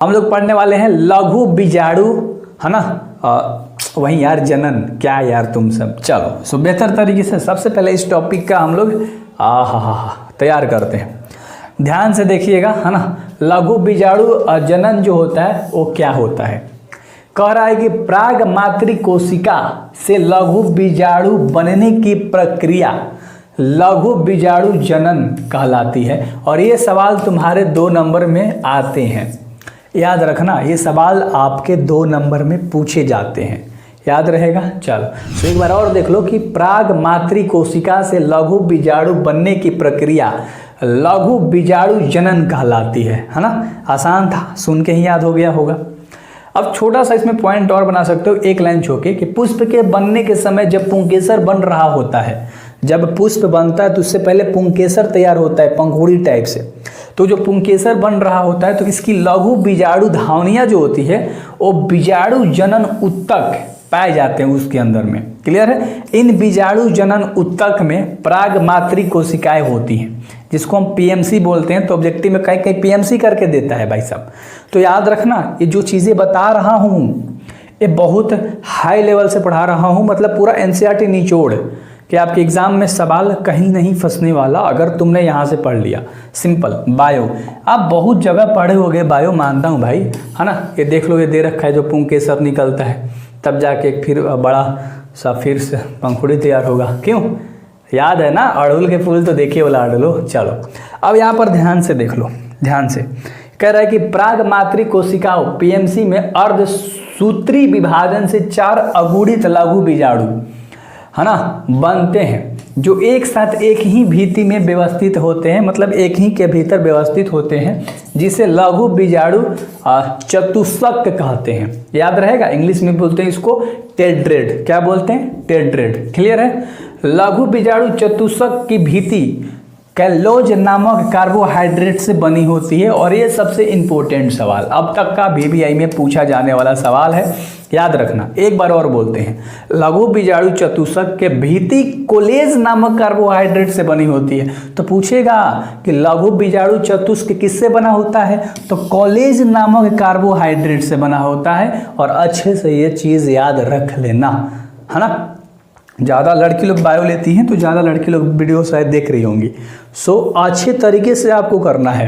हम लोग पढ़ने वाले हैं लघु बीजाणु, है ना। वहीं यार जनन, क्या यार तुम सब। चलो सो बेहतर तरीके से सबसे पहले इस टॉपिक का हम लोग तैयार करते हैं। ध्यान से देखिएगा, है ना। लघु बीजाणु जनन जो होता है वो क्या होता है। कह रहा है कि प्राग मातृ कोशिका से लघु बीजाणु बनने की प्रक्रिया लघु बीजाणु जनन कहलाती है। और ये सवाल तुम्हारे 2 नंबर में आते हैं, याद रखना। ये सवाल आपके 2 नंबर में पूछे जाते हैं, याद रहेगा। चलो तो एक बार और देख लो कि प्राग मातृ कोशिका से लघु बीजाणु बनने की प्रक्रिया लघु बीजाणु जनन कहलाती है ना। आसान था, सुन के ही याद हो गया होगा। अब छोटा सा इसमें पॉइंट और बना सकते हो, एक लाइन छोके कि पुष्प के बनने के समय जब पुंकेसर बन रहा होता है, जब पुष्प बनता है तो उससे पहले पुंकेसर तैयार होता है पंखुड़ी टाइप से। तो जो पुंकेसर बन रहा होता है तो इसकी लघु बीजाणु धावनियाँ जो होती है वो बीजाणु जनन उत्तक पाए जाते हैं उसके अंदर में। क्लियर है। इन बीजाणु जनन उत्तक में प्राग मातृ कोशिकाएं होती हैं, जिसको हम पीएमसी बोलते हैं। तो ऑब्जेक्टिव में कहीं कहीं पीएमसी करके देता है भाई साहब। तो याद रखना, ये जो चीज़ें बता रहा हूँ ये बहुत हाई लेवल से पढ़ा रहा हूँ, मतलब पूरा एनसीईआरटी निचोड़ कि आपके एग्जाम में सवाल कहीं नहीं फंसने वाला अगर तुमने यहाँ से पढ़ लिया। सिंपल। बायो आप बहुत जगह पढ़े होगे, बायो मानता हूँ भाई, है ना। ये देख लो, ये दे रखा है जो पुंकेसर निकलता है तब जाके फिर बड़ा सा फिर से पंखुड़ी तैयार होगा। क्यों, याद है ना। अड़हुल के फूल तो देखिए वाला अड़हुल। चलो अब यहाँ पर ध्यान से देख लो, ध्यान से कह रहा है कि प्राग मातृ कोशिकाओं पीएमसी में अर्धसूत्री विभाजन से 4 अगुणित लघु बीजाणु, है ना, बनते हैं जो एक साथ एक ही भीति में व्यवस्थित होते हैं, मतलब एक ही के भीतर व्यवस्थित होते हैं, जिसे लघु बीजाणु चतुष्क कहते हैं। याद रहेगा, इंग्लिश में बोलते हैं इसको टेट्रेड। क्या बोलते हैं? टेट्रेड। क्लियर है। लघु बीजाणु चतुष्क की भीति कैलोज नामक कार्बोहाइड्रेट से बनी होती है। और ये सबसे इंपॉर्टेंट सवाल अब तक का VBI में पूछा जाने वाला सवाल है, याद रखना। एक बार और बोलते हैं, लघु बीजाणु चतुष्क के भीति कोलेज नामक कार्बोहाइड्रेट से बनी होती है। तो पूछेगा कि लघु बीजाणु चतुष्क किससे बना होता है, तो कोलेज नामक कार्बोहाइड्रेट से बना होता है। और अच्छे से ये चीज़ याद रख लेना, है ना। ज़्यादा लड़की लोग बायो लेती हैं तो ज़्यादा लड़की लोग वीडियो शायद देख रही होंगी। सो अच्छे तरीके से आपको करना है,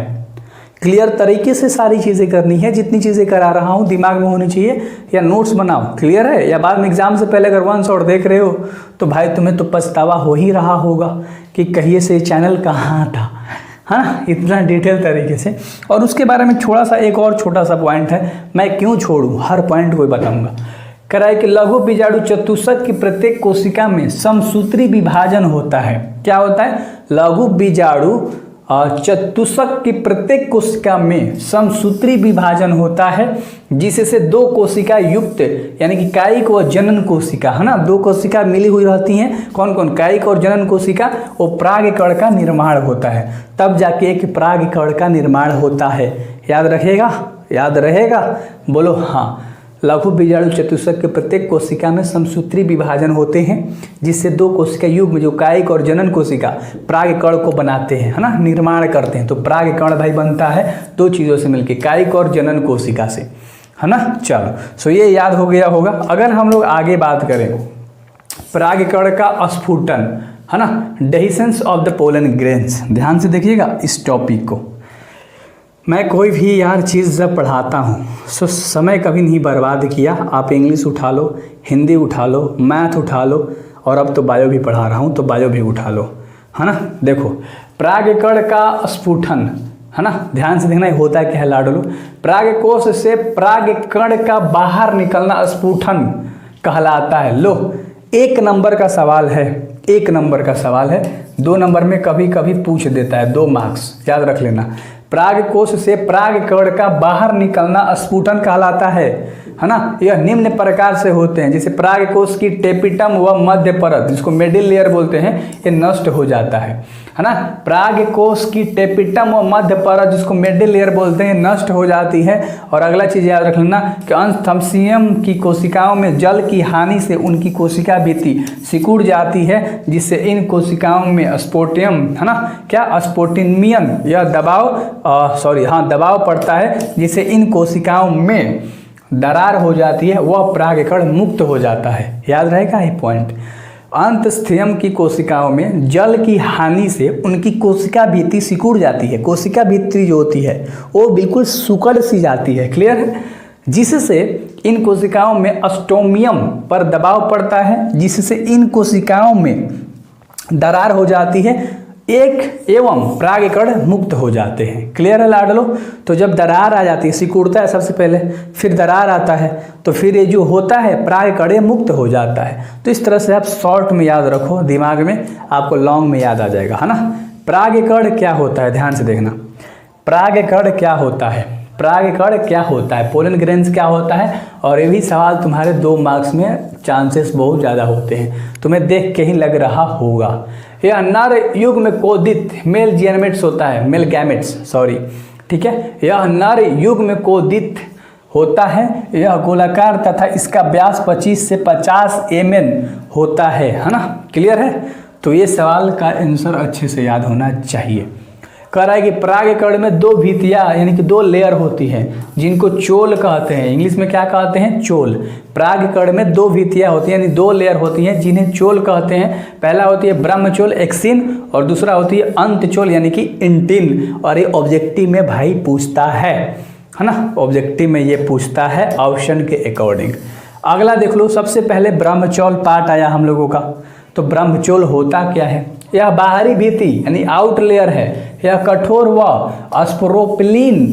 क्लियर तरीके से सारी चीज़ें करनी है। जितनी चीज़ें करा रहा हूँ दिमाग में होनी चाहिए, या नोट्स बनाओ। क्लियर है। या बाद में एग्जाम से पहले अगर 1 शॉट देख रहे हो तो भाई तुम्हें तो पछतावा हो ही रहा होगा कि कहिए से चैनल कहाँ था, हाँ, इतना डिटेल तरीके से। और उसके बारे में थोड़ा सा एक और छोटा सा पॉइंट है, मैं क्यों छोड़ूँ, हर पॉइंट को बताऊँगा। कह रहा है कि लघु बीजाणु चतुष्क की प्रत्येक कोशिका में समसूत्री विभाजन होता है। क्या होता है? लघु बीजाणु चतुष्क की प्रत्येक कोशिका में समसूत्री विभाजन होता है, जिससे 2 कोशिका युक्त यानी कि कायिक और जनन कोशिका, है ना, 2 कोशिका मिली हुई रहती हैं। कौन कौन? कायिक और जनन कोशिका। वो परागकण का निर्माण होता है, तब जाके एक परागकण का निर्माण होता है। याद रखेगा, याद रहेगा, बोलो हाँ। लघु बीजाणु चतुष्क के प्रत्येक कोशिका में समसूत्री विभाजन होते हैं, जिससे 2 कोशिका युग्म जो कायिक और जनन कोशिका परागकण को बनाते हैं, है ना, निर्माण करते हैं। तो परागकण भाई बनता है 2 चीज़ों से मिलकर, कायिक और जनन कोशिका से, है ना। चलो सो ये याद हो गया होगा। अगर हम लोग आगे बात करें परागकण का स्फुटन, है ना, dehiscence of the pollen grains, ध्यान से देखिएगा इस टॉपिक को। मैं कोई भी यार चीज़ जब पढ़ाता हूँ सो समय कभी नहीं बर्बाद किया। आप इंग्लिश उठा लो, हिंदी उठा लो, मैथ उठा लो, और अब तो बायो भी पढ़ा रहा हूँ तो बायो भी उठा लो, है ना। देखो परागकण का स्फुटन, है ना, ध्यान से देखना होता क्या है लाडलो। परागकोश से परागकण का बाहर निकलना स्फुटन कहलाता है। लो 1 नंबर का सवाल है, 1 नंबर का सवाल है। 2 नंबर में कभी कभी पूछ देता है, 2 मार्क्स, याद रख लेना। परागकोश से परागकण का बाहर निकलना स्फुटन कहलाता है। है ना, यह निम्न प्रकार से होते हैं, जैसे पराग कोश की टेपिटम व मध्य परत जिसको मिडिल लेयर बोलते हैं, ये नष्ट हो जाता है ना। पराग कोश की टेपिटम व मध्य परत जिसको मिडिल लेयर बोलते हैं नष्ट हो जाती है। और अगला चीज़ याद रख लेना कि अंतस्थंसियम की कोशिकाओं में जल की हानि से उनकी कोशिका भित्ति सिकुड़ जाती है, जिससे इन कोशिकाओं में स्पोटियम, है ना, क्या स्पोटिनियन यह दबाव पड़ता है, जिससे इन कोशिकाओं में दरार हो जाती है, वह परागकण मुक्त हो जाता है। याद रहेगा ये पॉइंट। अंतस्थंसियम की कोशिकाओं में जल की हानि से उनकी कोशिका भित्ति सिकुड़ जाती है। कोशिका भित्ति जो होती है वो बिल्कुल सुकड़ सी जाती है, क्लियर है, जिससे इन कोशिकाओं में अस्टोमियम पर दबाव पड़ता है, जिससे इन कोशिकाओं में दरार हो जाती है एक एवं परागकण मुक्त हो जाते हैं। क्लियर है लाडलो। तो जब दरार आ जाती है, सिकुड़ता है सबसे पहले, फिर दरार आता है, तो फिर ये जो होता है परागकण मुक्त हो जाता है। तो इस तरह से आप शॉर्ट में याद रखो, दिमाग में, आपको लॉन्ग में याद आ जाएगा, है ना। परागकण क्या होता है, ध्यान से देखना। परागकण क्या होता है, परागकण क्या होता है, पोलन ग्रेन्स क्या होता है। और ये भी सवाल तुम्हारे 2 मार्क्स में चांसेस बहुत ज़्यादा होते हैं, तुम्हें देख के ही लग रहा होगा। यह नर युग में कोदित मेल गैमेट्स होता है, मेल गैमेट्स, सॉरी, ठीक है। यह नर युग में कोदित होता है, यह गोलाकार तथा इसका व्यास 25 से 50 mm होता है ना। क्लियर है। तो ये सवाल का आंसर अच्छे से याद होना चाहिए। कह रहा है कि परागकण में 2 भित्तियाँ यानी कि 2 लेयर होती हैं, जिनको चोल कहते हैं। इंग्लिश में क्या कहते हैं, चोल। परागकण में 2 भित्तियाँ होती हैं यानी 2 लेयर होती हैं, जिन्हें चोल कहते हैं। पहला होती है ब्रह्मचोल एक्सिन और दूसरा होती है अंतचोल यानी कि इंटिन। और ये ऑब्जेक्टिव में भाई पूछता है ना, ऑब्जेक्टिव में ये पूछता है ऑप्शन के अकॉर्डिंग। अगला देख लो, सबसे पहले ब्रह्मचोल पार्ट आया हम लोगों का। तो ब्रह्मचोल होता क्या है, यह बाहरी भित्ति यानी आउट लेयर है, यह कठोर व स्पोरोपिलीन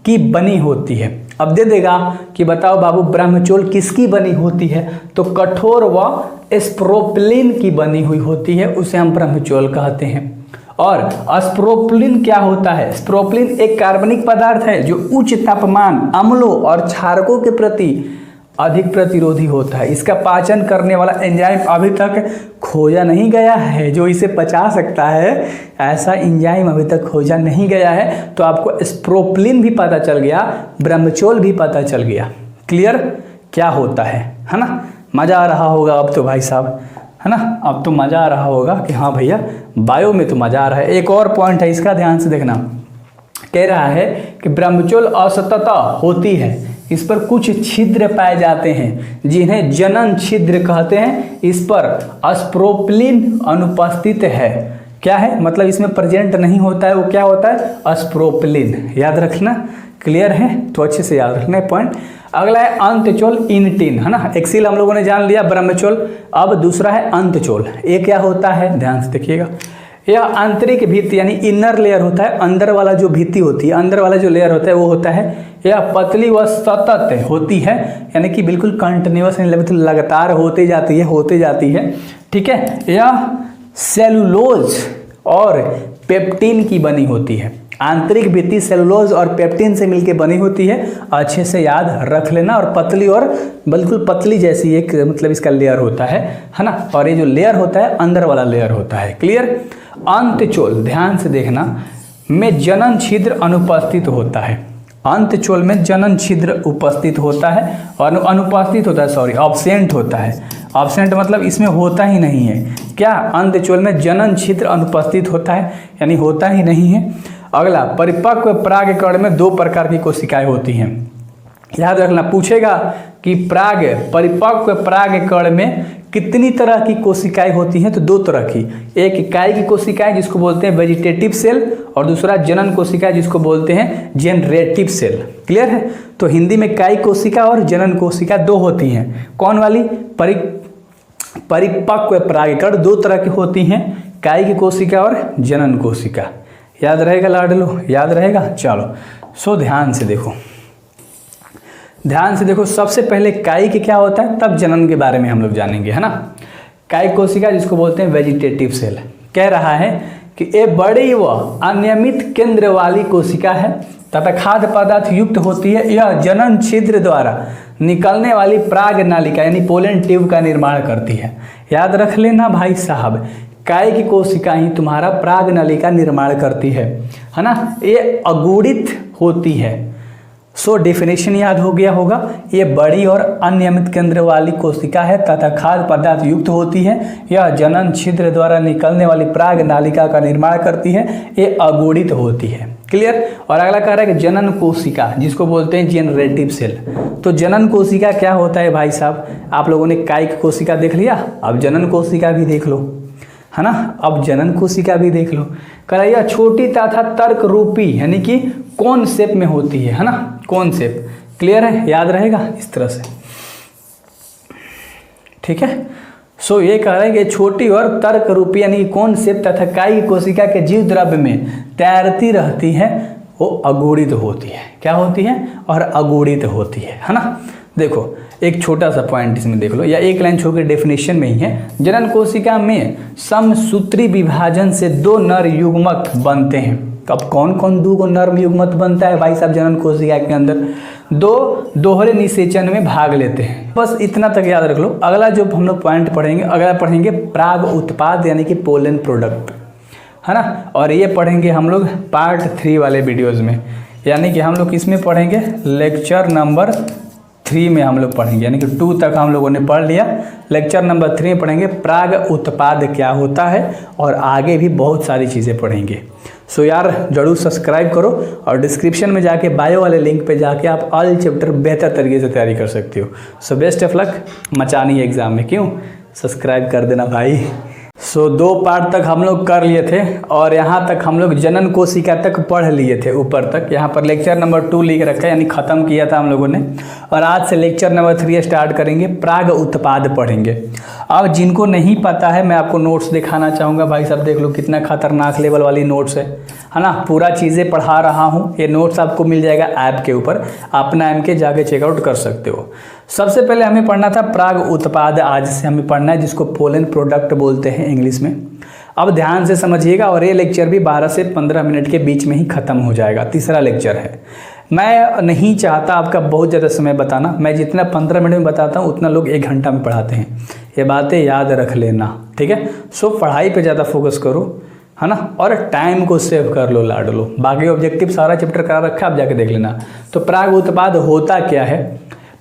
की बनी होती है। अब दे देगा कि बताओ बाबू ब्रह्मचोल किसकी बनी होती है, तो कठोर व स्पोरोपिलीन की बनी हुई होती है, उसे हम ब्रह्मचोल कहते हैं। और स्पोरोपिलीन क्या होता है, स्पोरोपिलीन एक कार्बनिक पदार्थ है जो उच्च तापमान, अम्लों और क्षारकों के प्रति अधिक प्रतिरोधी होता है। इसका पाचन करने वाला एंजाइम अभी तक खोजा नहीं गया है जो इसे पचा सकता है, ऐसा एंजाइम अभी तक खोजा नहीं गया है। तो आपको स्पोरोपिलीन भी पता चल गया, ब्रह्मचोल भी पता चल गया। क्लियर क्या होता है ना। मज़ा आ रहा होगा अब तो भाई साहब, है ना। अब तो मज़ा आ रहा होगा कि हाँ भैया बायो में तो मज़ा आ रहा है। एक और पॉइंट है, इसका ध्यान से देखना। कह रहा है कि ब्रह्मचोल असतता होती है, इस पर कुछ छिद्र पाए जाते हैं जिन्हें जनन छिद्र कहते हैं। इस पर स्पोरोपिलीन अनुपस्थित है। क्या है, मतलब इसमें प्रेजेंट नहीं होता है, वो क्या होता है, स्पोरोपिलीन। याद रखना। क्लियर है, तो अच्छे से याद रखना पॉइंट। अगला है अंतचोल इंटिन, है ना। एक्सिल हम लोगों ने जान लिया, ब्रह्मचोल। अब दूसरा है अंतचोल। ये क्या होता है, ध्यान से देखिएगा। यह आंतरिक भित्ति यानी इनर लेयर होता है, अंदर वाला जो भित्ति होती है, अंदर वाला जो लेयर होता है वो होता है। यह पतली व सतत होती है यानी कि बिल्कुल कंटिन्यूअस लगातार होते जाती है, ठीक है। यह सेलुलोज और पेप्टिन की बनी होती है। आंतरिक भित्ति सेलुलोज और पेप्टिन से मिलकर बनी होती है, अच्छे से याद रख लेना। और पतली और बिल्कुल पतली जैसी एक मतलब इसका लेयर होता है ना। और ये जो लेयर होता है अंदर वाला लेयर होता है। क्लियर। अंतचोल ध्यान से देखना में जनन छिद्र अनुपस्थित होता है। अंतचोल में जनन छिद्र उपस्थित होता है और अनुपस्थित होता है, सॉरी ऑब्सेंट होता है। ऑब्सेंट मतलब इसमें होता ही नहीं है। क्या, अंतचोल में जनन छिद्र अनुपस्थित होता है यानी होता ही नहीं है। अगला, परिपक्व परागकण में 2 प्रकार की कोशिकाएं होती हैं। याद रखना, पूछेगा कि परिपक्व परागकण में कितनी तरह की कोशिकाएं होती हैं, तो 2 तरह की। एक इकाई की कोशिकाएं जिसको बोलते हैं वेजिटेटिव सेल, और दूसरा जनन कोशिका जिसको बोलते हैं जनरेटिव सेल। क्लियर है। तो हिंदी में इकाई कोशिका और जनन कोशिका 2 होती हैं। कौन वाली, परिपक्व परागकण 2 तरह की होती हैं, इकाई की कोशिका और जनन कोशिका। याद रहेगा लाडलो, याद रहेगा। चलो सो ध्यान से देखो, ध्यान से देखो। सबसे पहले काई के क्या होता है, तब जनन के बारे में हम लोग जानेंगे, है ना। काई कोशिका जिसको बोलते हैं वेजिटेटिव सेल। कह रहा है कि ये बड़ी व अनियमित केंद्र वाली कोशिका है। तथा खाद्य पदार्थ युक्त होती है। यह जनन छिद्र द्वारा निकलने वाली प्राग नालिका यानी पोलन ट्यूब का निर्माण करती है। याद रख लेना भाई साहब, काय की कोशिका ही तुम्हारा प्राग नालिका निर्माण करती है ना। ये अगुणित होती है। सो डेफिनेशन याद हो गया होगा। ये बड़ी और अनियमित केंद्र वाली कोशिका है तथा खाद्य पदार्थ युक्त होती है। यह जनन छिद्र द्वारा निकलने वाली प्राग नालिका का निर्माण करती है। ये अगुणित होती है। क्लियर। और अगला कह रहा है कि जनन कोशिका, जिसको बोलते हैं जेनरेटिव सेल। तो जनन कोशिका क्या होता है भाई साहब? आप लोगों ने कायिक कोशिका देख लिया, अब जनन कोशिका भी देख लो, है ना। अब जनन कोशिका भी देख लो। कह रहा है यह छोटी तथा तर्क रूपी यानी कि कौन शेप में होती है ना, कौन शेप। क्लियर है, याद रहेगा इस तरह से, ठीक है। सो ये कह रहे हैं कि छोटी और तर्क रूपी यानी कौन शेप तथा कायिक कोशिका के जीव द्रव्य में तैरती रहती है, वो अगुणित होती है। क्या होती है? और अगुणित होती है ना। देखो एक छोटा सा पॉइंट इसमें देख लो, या एक लाइन छोड़ के डेफिनेशन में ही है। जनन कोशिका में समसूत्री विभाजन से दो नर युग्मक बनते हैं। अब कौन कौन दो नर युग्मक बनता है भाई साहब जनन कोशिका के अंदर? दो दोहरे निषेचन में भाग लेते हैं। बस इतना तक याद रख लो। अगला जो हम लोग पॉइंट पढ़ेंगे, अगला पढ़ेंगे प्राग उत्पाद यानी कि पोलन प्रोडक्ट, है ना। और ये पढ़ेंगे हम लोग पार्ट 3 वाले वीडियोज़ में, यानी कि हम लोग किसमें पढ़ेंगे? लेक्चर नंबर 3 में हम लोग पढ़ेंगे, यानी कि 2 तक हम लोगों ने पढ़ लिया। लेक्चर नंबर 3 में पढ़ेंगे प्राग उत्पाद क्या होता है, और आगे भी बहुत सारी चीज़ें पढ़ेंगे। सो यार जरूर सब्सक्राइब करो, और डिस्क्रिप्शन में जाके बायो वाले लिंक पे जाके आप ऑल चैप्टर बेहतर तरीके से तैयारी कर सकते हो। सो बेस्ट ऑफ लक मचानी है एग्ज़ाम में। क्यों? सब्सक्राइब कर देना भाई। सो 2 पार्ट तक हम लोग कर लिए थे, और यहाँ तक हम लोग जनन कोशिका तक पढ़ लिए थे, ऊपर तक। यहाँ पर लेक्चर नंबर 2 लिख रखा है, यानी ख़त्म किया था हम लोगों ने। और आज से लेक्चर नंबर 3 स्टार्ट करेंगे, प्राग उत्पाद पढ़ेंगे। अब जिनको नहीं पता है, मैं आपको नोट्स दिखाना चाहूँगा भाई साहब। देख लो कितना खतरनाक लेवल वाली नोट्स है ना। पूरा चीज़ें पढ़ा रहा हूँ। ये नोट्स आपको मिल जाएगा ऐप के ऊपर, अपना ऐप के जाके चेकआउट कर सकते हो। सबसे पहले हमें पढ़ना था प्राग उत्पाद, आज से हमें पढ़ना है, जिसको पोलन प्रोडक्ट बोलते हैं इंग्लिश में। अब ध्यान से समझिएगा, और ये लेक्चर भी 12 से 15 मिनट के बीच में ही ख़त्म हो जाएगा। तीसरा लेक्चर है। मैं नहीं चाहता आपका बहुत ज़्यादा समय बताना, मैं जितना 15 मिनट में बताता हूँ उतना लोग 1 घंटा में पढ़ाते हैं। ये बातें याद रख लेना, ठीक है। सो पढ़ाई पे ज़्यादा फोकस करो, है ना, और टाइम को सेव कर लो, लाड लो। बाकी ऑब्जेक्टिव सारा चैप्टर करा रखा है, आप जाके देख लेना। तो प्राग उत्पाद होता क्या है?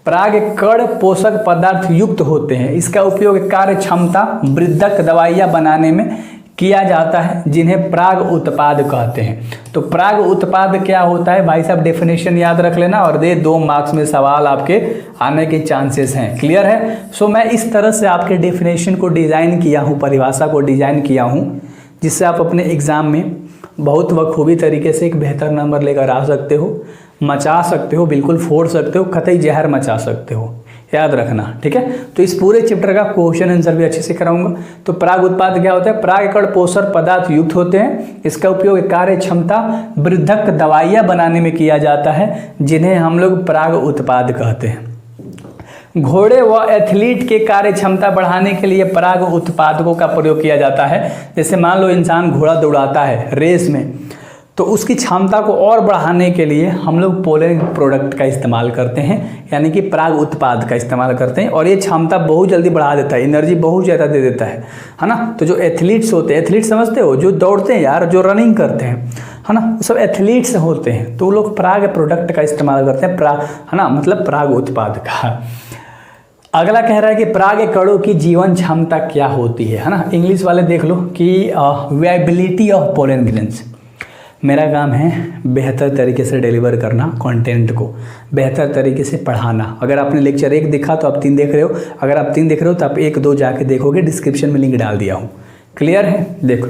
प्राग कण पोषक पदार्थ युक्त होते हैं। इसका उपयोग कार्य क्षमता वृद्धक दवाइयाँ बनाने में किया जाता है, जिन्हें प्राग उत्पाद कहते हैं। तो प्राग उत्पाद क्या होता है भाई साहब? डेफिनेशन याद रख लेना, और 2 मार्क्स में सवाल आपके आने के चांसेस हैं। क्लियर है। सो मैं इस तरह से आपके डेफिनेशन को डिज़ाइन किया हूँ, परिभाषा को डिज़ाइन किया हूँ, जिससे आप अपने एग्ज़ाम में बहुत बखूबी तरीके से एक बेहतर नंबर लेकर आ सकते हो, मचा सकते हो, बिल्कुल फोड़ सकते हो, कतई जहर मचा सकते हो। याद रखना, ठीक है। तो इस पूरे चैप्टर का क्वेश्चन आंसर भी अच्छे से कराऊंगा। तो प्राग उत्पाद क्या होता है? प्राग कण पोषक पदार्थ युक्त होते हैं। इसका उपयोग कार्य क्षमता वृद्धक दवाइयाँ बनाने में किया जाता है, जिन्हें हम लोग प्राग उत्पाद कहते हैं। घोड़े व एथलीट के कार्य क्षमता बढ़ाने के लिए प्राग उत्पादकों का प्रयोग किया जाता है। जैसे मान लो इंसान घोड़ा दौड़ाता है रेस में, तो उसकी क्षमता को और बढ़ाने के लिए हम लोग पोलन प्रोडक्ट का इस्तेमाल करते हैं, यानी कि प्राग उत्पाद का इस्तेमाल करते हैं। और ये क्षमता बहुत जल्दी बढ़ा देता है, एनर्जी बहुत ज़्यादा दे देता है ना। तो जो एथलीट्स होते हैं, एथलीट समझते हो, जो दौड़ते हैं यार, जो रनिंग करते हैं, है ना, सब एथलीट्स होते हैं। तो वो लोग प्राग प्रोडक्ट का इस्तेमाल करते हैं, है ना, मतलब प्राग उत्पाद का। अगला कह रहा है कि प्राग कणों की जीवन क्षमता क्या होती है ना। इंग्लिश वाले देख लो कि वायबिलिटी ऑफ पोलन ग्रेन्स। मेरा काम है बेहतर तरीके से डिलीवर करना, कंटेंट को बेहतर तरीके से पढ़ाना। अगर आपने लेक्चर 1 देखा तो आप 3 देख रहे हो, अगर आप 3 देख रहे हो तो आप 1-2 जाके देखोगे, डिस्क्रिप्शन में लिंक डाल दिया हूँ। क्लियर है। देखो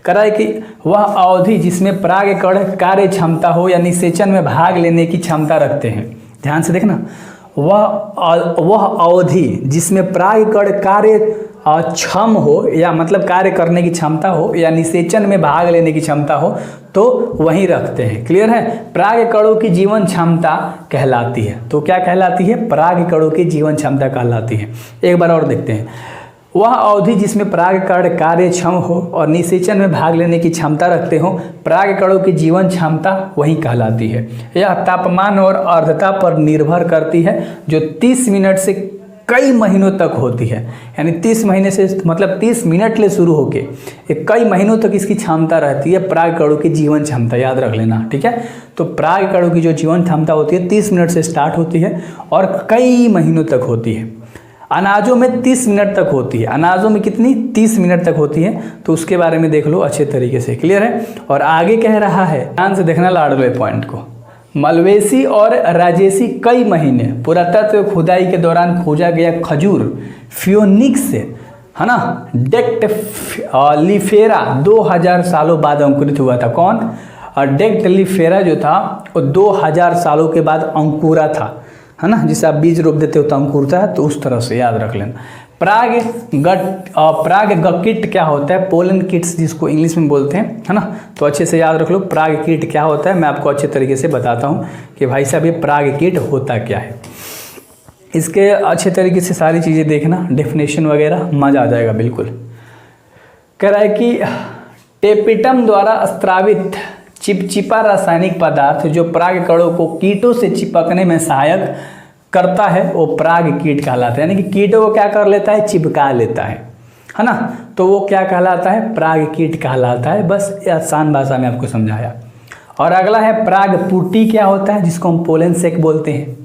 कह रहा है कि वह अवधि जिसमें प्राग कण कार्य क्षमता हो या निषेचन में भाग लेने की क्षमता रखते हैं। ध्यान से देखना, वह अवधि जिसमें प्राग कण कार्य क्षम हो, या मतलब कार्य करने की क्षमता हो, या निषेचन में भाग लेने की क्षमता हो, तो वहीं रखते हैं। क्लियर है। प्राग कणों की जीवन क्षमता कहलाती है। तो क्या कहलाती है? प्राग कणों की जीवन क्षमता कहलाती है। एक बार और देखते हैं। वह अवधि जिसमें परागकण कार्यक्षम हो और निषेचन में भाग लेने की क्षमता रखते हो, परागकणों की जीवन क्षमता वही कहलाती है। यह तापमान और आर्द्रता पर निर्भर करती है, जो 30 मिनट से कई महीनों तक होती है। यानी 30 महीने से मतलब 30 मिनट ले शुरू होके कई महीनों तक इसकी क्षमता रहती है, परागकणों की जीवन क्षमता, याद रख लेना, ठीक है। तो परागकणों की जो जीवन क्षमता होती है 30 मिनट से स्टार्ट होती है और कई महीनों तक होती है। अनाजों में 30 मिनट तक होती है। अनाजों में कितनी? 30 मिनट तक होती है। तो उसके बारे में देख लो अच्छे तरीके से, क्लियर है। और आगे कह रहा है, ध्यान से देखना लाडले पॉइंट को, मलवेसी और राजेसी कई महीने पुरातत्व खुदाई के दौरान खोजा गया खजूर फियोनिक्स से, है ना, डेक्ट लिफेरा 2000 सालों बाद अंकुरित हुआ था। कौन? और डेक्ट लिफेरा जो था वो 2000 सालों के बाद अंकुरा था, है ना। जिसे आप बीज रोप देते हो तो अंकुरता है, तो उस तरह से याद रख लेना। परागकीट क्या होता है? पोलन किट्स जिसको इंग्लिश में बोलते हैं, है ना। तो अच्छे से याद रख लो परागकीट क्या होता है। मैं आपको अच्छे तरीके से बताता हूँ कि भाई साहब ये परागकीट होता क्या है। इसके अच्छे तरीके से सारी चीज़ें देखना, डेफिनेशन वगैरह, मजा आ जाएगा बिल्कुल। कह रहा है कि टेपिटम द्वारा स्त्रावित चिपचिपा रासायनिक पदार्थ जो परागकणों को कीटों से चिपकने में सहायक करता है वो परागकीट कहलाता है। यानी कि कीटों को क्या कर लेता है? चिपका लेता है ना। तो वो क्या कहलाता है? परागकीट कहलाता है। बस ये आसान भाषा में आपको समझाया। और अगला है परागपुटी क्या होता है, जिसको हम पोलन सेक बोलते हैं।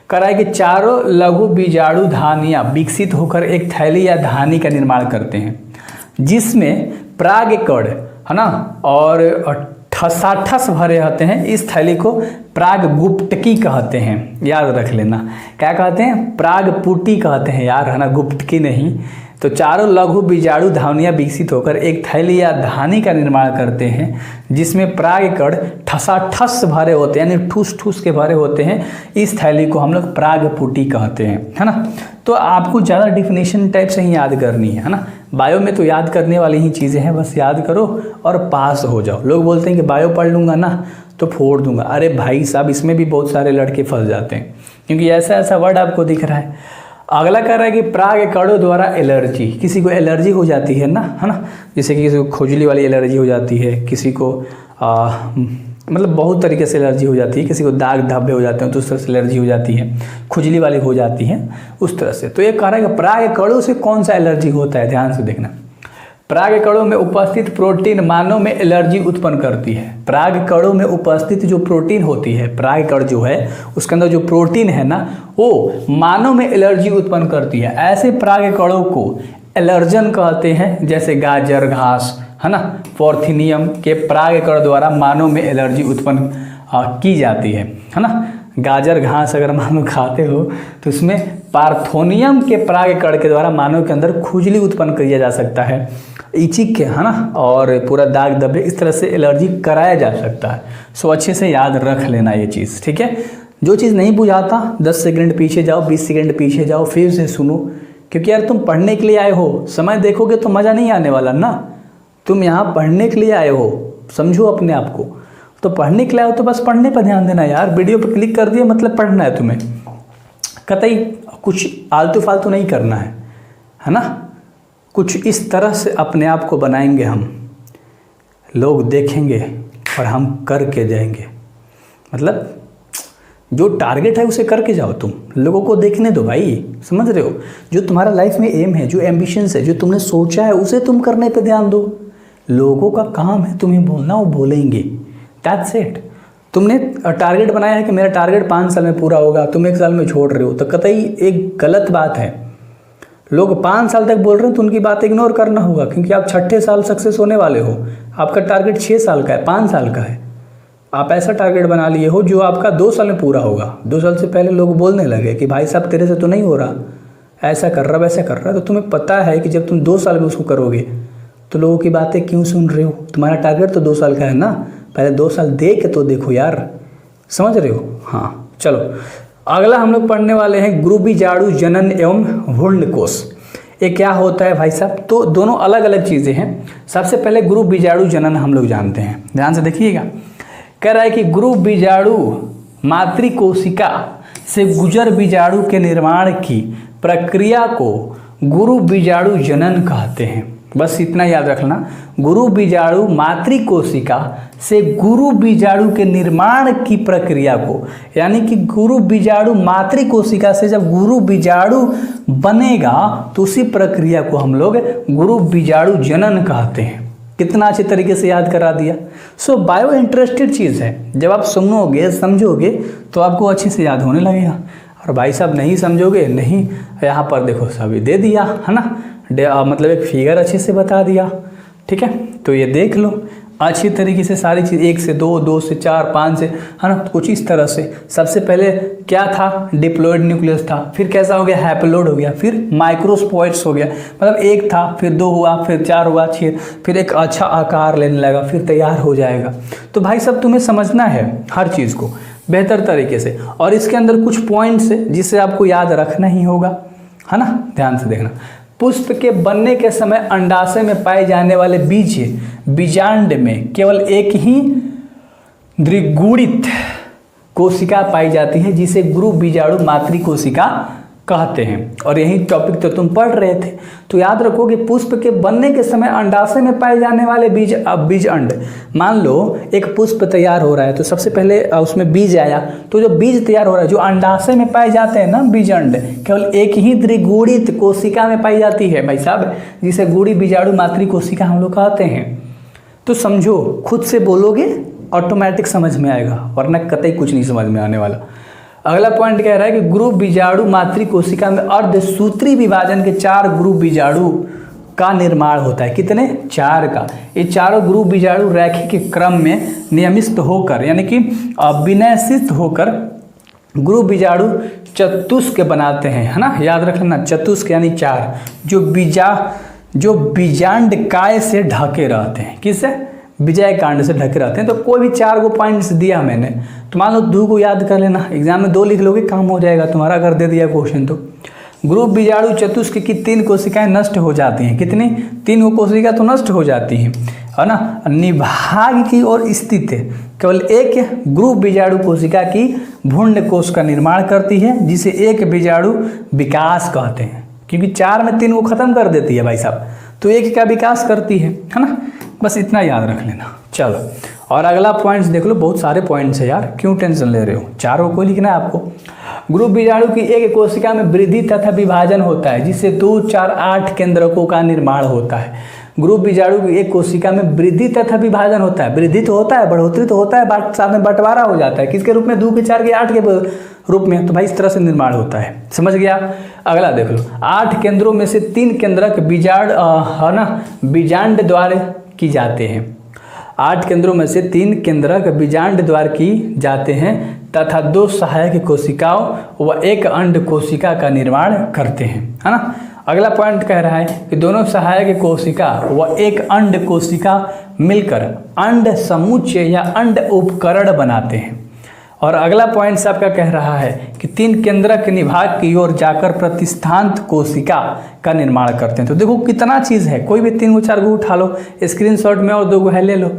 कह रहा है कि चारों लघु बीजाणु धानियाँ विकसित होकर एक थैली या धानी का निर्माण करते हैं, जिसमें परागकण, है ना, और ठसाठस भरे रहते हैं। इस थैली को परागगुप्तकी कहते हैं, याद रख लेना। क्या कहते हैं? परागपुटी कहते हैं यार, है ना, गुप्तकी नहीं। तो चारों लघु बीजाणु धानियाँ विकसित होकर एक थैली या धानी का निर्माण करते हैं, जिसमें परागकण ठसाठस भरे होते हैं, यानी ठूस ठूस के भरे होते हैं। इस थैली को हम लोग परागपुटी कहते हैं, है ना। तो आपको ज़्यादा डिफिनेशन टाइप से ही याद करनी है ना। बायो में तो याद करने वाली ही चीज़ें हैं, बस याद करो और पास हो जाओ। लोग बोलते हैं कि बायो पढ़ लूँगा ना तो फोड़ दूंगा। अरे भाई साहब, इसमें भी बहुत सारे लड़के फंस जाते हैं, क्योंकि ऐसा ऐसा वर्ड आपको दिख रहा है। अगला कह रहा है कि परागकणों द्वारा एलर्जी, किसी को एलर्जी हो जाती है ना, है ना। जैसे कि किसी को खुजली वाली एलर्जी हो जाती है, किसी को मतलब बहुत तरीके से एलर्जी हो जाती है, किसी को दाग धब्बे हो जाते हैं तो उस तरह से एलर्जी हो जाती है, खुजली वाली हो जाती है उस तरह से। तो ये कह रहा है कि परागकणों से कौन सा एलर्जी होता है, ध्यान से देखना। परागकणों में उपस्थित प्रोटीन मानव में एलर्जी उत्पन्न करती है। परागकणों में उपस्थित जो प्रोटीन होती है, परागकण जो है उसके अंदर जो प्रोटीन है ना, वो मानव में एलर्जी उत्पन्न करती है। ऐसे परागकणों को एलर्जन कहते हैं, जैसे गाजर घास, है ना, पॉर्थिनियम के परागकण द्वारा मानव में एलर्जी उत्पन्न की जाती है ना। गाजर घास अगर मानव खाते हो तो उसमें पार्थोनियम के परागकण के द्वारा मानव के अंदर खुजली उत्पन्न किया जा सकता है, इचिक के, है ना, और पूरा दाग धब्बे, इस तरह से एलर्जी कराया जा सकता है। सो अच्छे से याद रख लेना ये चीज़, ठीक है। जो चीज़ नहीं बुझाता 10 सेकंड पीछे जाओ, 20 सेकंड पीछे जाओ, फिर से सुनो, क्योंकि यार तुम पढ़ने के लिए आए हो, समय देखोगे तो मज़ा नहीं आने वाला ना। तुम यहाँ पढ़ने के लिए आए हो, समझो अपने आप को। तो पढ़ने के लिए आए हो तो बस पढ़ने पर ध्यान देना यार। वीडियो पर क्लिक कर दिया मतलब पढ़ना है तुम्हें, कतई कुछ आलतू फालतू नहीं करना है ना। कुछ इस तरह से अपने आप को बनाएंगे हम, लोग देखेंगे और हम करके जाएंगे। मतलब जो टारगेट है उसे करके जाओ, तुम लोगों को देखने दो भाई, समझ रहे हो। जो तुम्हारा लाइफ में एम है, जो एम्बिशंस है, जो तुमने सोचा है, उसे तुम करने पे ध्यान दो। लोगों का काम है तुम्हें बोलना, वो बोलेंगे, दैट्स इट। तुमने टारगेट बनाया है कि मेरा टारगेट 5 साल में पूरा होगा, तुम 1 साल में छोड़ रहे हो, तो कतई एक गलत बात है। लोग 5 साल तक बोल रहे हैं तो उनकी बात इग्नोर करना होगा, क्योंकि आप 6ठे साल सक्सेस होने वाले हो। आपका टारगेट 6 साल का है, 5 साल का है। आप ऐसा टारगेट बना लिए हो जो आपका 2 साल में पूरा होगा। 2 साल से पहले लोग बोलने लगे कि भाई साहब तेरे से तो नहीं हो रहा, ऐसा कर रहा वैसा कर रहा। तो तुम्हें पता है कि जब तुम 2 साल में उसको करोगे तो लोगों की बातें क्यों सुन रहे हो। तुम्हारा टारगेट तो 2 साल का है ना, पहले 2 साल दे के तो देखो यार, समझ रहे हो। हाँ चलो, अगला हम लोग पढ़ने वाले हैं गुरुबीजाणु जनन एवं भ्रूणकोश। ये क्या होता है भाई साहब। तो दोनों अलग अलग चीज़ें हैं। सबसे पहले गुरुबीजाणु जनन हम लोग जानते हैं, ध्यान से देखिएगा। कह रहा है कि गुरुबीजाणु मातृकोशिका से गुजर बीजाणु के निर्माण की प्रक्रिया को गुरु बीजाणु जनन कहते हैं। बस इतना याद रखना, गुरु बीजाणु मातृ कोशिका से गुरु बीजाणु के निर्माण की प्रक्रिया को, यानी कि गुरु बीजाणु मातृ कोशिका से जब गुरु बीजाणु बनेगा तो उसी प्रक्रिया को हम लोग गुरु बीजाणु जनन कहते हैं। कितना अच्छे तरीके से याद करा दिया। सो बायो इंटरेस्टेड चीज़ है, जब आप सुनोगे समझोगे तो आपको अच्छे से याद होने लगेगा। और भाई साहब नहीं समझोगे, नहीं, यहाँ पर देखो सभी दे दिया है ना, मतलब एक फिगर अच्छे से बता दिया, ठीक है। तो ये देख लो अच्छी तरीके से सारी चीज़, 1 से 2, 2 से 4, 5 से, है ना, कुछ इस तरह से। सबसे पहले क्या था, डिप्लॉयड न्यूक्लियस था, फिर कैसा हो गया, हैप्लोइड हो गया, फिर माइक्रोस्पोइड्स हो गया, मतलब 1 था, फिर 2 हुआ, फिर 4 हुआ, 6, फिर एक अच्छा आकार लेने लगा, फिर तैयार हो जाएगा। तो भाई साहब तुम्हें समझना है हर चीज़ को बेहतर तरीके से, और इसके अंदर कुछ पॉइंट्स है जिसे आपको याद रखना ही होगा, है ना, ध्यान से देखना। पुष्प के बनने के समय अंडाशय में पाए जाने वाले बीजांड में केवल एक ही द्विगुणित कोशिका पाई जाती है, जिसे गुरु बीजाणु मातृ कोशिका कहते हैं। और यही टॉपिक तो तुम पढ़ रहे थे, तो याद रखो कि पुष्प के बनने के समय अंडाशय में पाए जाने वाले बीज अंड, मान लो एक पुष्प तैयार हो रहा है तो सबसे पहले उसमें बीज आया, तो जो बीज तैयार हो रहा है, जो अंडाशय में पाए जाते हैं ना बीज अंड, केवल एक ही द्विगुणित कोशिका में पाई जाती है भाई साहब, जिसे गुरु बीजाणु मातृ कोशिका हम लोग कहते हैं। तो समझो, खुद से बोलोगे ऑटोमेटिक समझ में आएगा, वरना कतई कुछ नहीं समझ में आने वाला। अगला पॉइंट कह रहा है कि गुरु बीजाणु मातृ कोशिका में अर्धसूत्री विभाजन के 4 गुरु बीजाणु का निर्माण होता है। कितने? 4 का। ये चारों गुरु बीजाणु रैखिक के क्रम में नियमित होकर, यानी कि विन्यासित होकर गुरु बीजाणु चतुष्क बनाते हैं, है ना, याद रख लेना, चतुष्क यानी 4, जो बीजांड काय से ढके रहते हैं। किससे? विजय कांड से ढके रहते हैं। तो कोई भी 4 को पॉइंट्स दिया मैंने, तो मान लो 2 को याद कर लेना, एग्जाम में 2 लिख लोगे, काम हो जाएगा तुम्हारा, अगर दे दिया क्वेश्चन तो। गुरु बीजाणु चतुष्क की 3 कोशिकाएं नष्ट हो जाती हैं। कितनी? 3 कोशिका तो नष्ट हो जाती हैं, है ना। निभाग की ओर स्थित केवल एक गुरु बीजाणु कोशिका की भ्रूण कोश का निर्माण करती है, जिसे एक बीजाणु विकास कहते हैं, क्योंकि 4 में 3 को खत्म कर देती है भाई साहब, तो एक का विकास करती है ना। बस इतना याद रख लेना। चलो, और अगला पॉइंट्स देख लो, बहुत सारे पॉइंट्स है यार, क्यों टेंशन ले रहे हो, 4 को लिखना है आपको। गुरु बीजाणु की एक कोशिका में वृद्धि तथा विभाजन होता है, जिससे 2, 4, 8 केंद्रकों का निर्माण होता है। गुरु बीजाणु की एक कोशिका में वृद्धि तथा विभाजन होता है, वृद्धि तो होता है, बढ़ोतरी तो होता है, साथ में बंटवारा हो जाता है, किसके रूप में? 2 के 4 के 8 के रूप में। तो भाई इस तरह से निर्माण होता है, समझ गया। अगला देख लो, 8 केंद्रों में से 3 केंद्रक बीजांड द्वारा की जाते हैं। 8 केंद्रों में से 3 केंद्रक बीजांड द्वार की जाते हैं तथा 2 सहायक कोशिकाओं व 1 अंड कोशिका का निर्माण करते हैं, है ना। अगला पॉइंट कह रहा है कि दोनों सहायक कोशिका व 1 अंड कोशिका मिलकर अंड समुच्चय या अंड उपकरण बनाते हैं। और अगला पॉइंट आपका कह रहा है कि 3 केंद्रक निभाग की ओर जाकर प्रतिस्थांत कोशिका का निर्माण करते हैं। तो देखो कितना चीज़ है, कोई भी 3 को 4 को उठा लो स्क्रीनशॉट में, और 2 को है ले लो।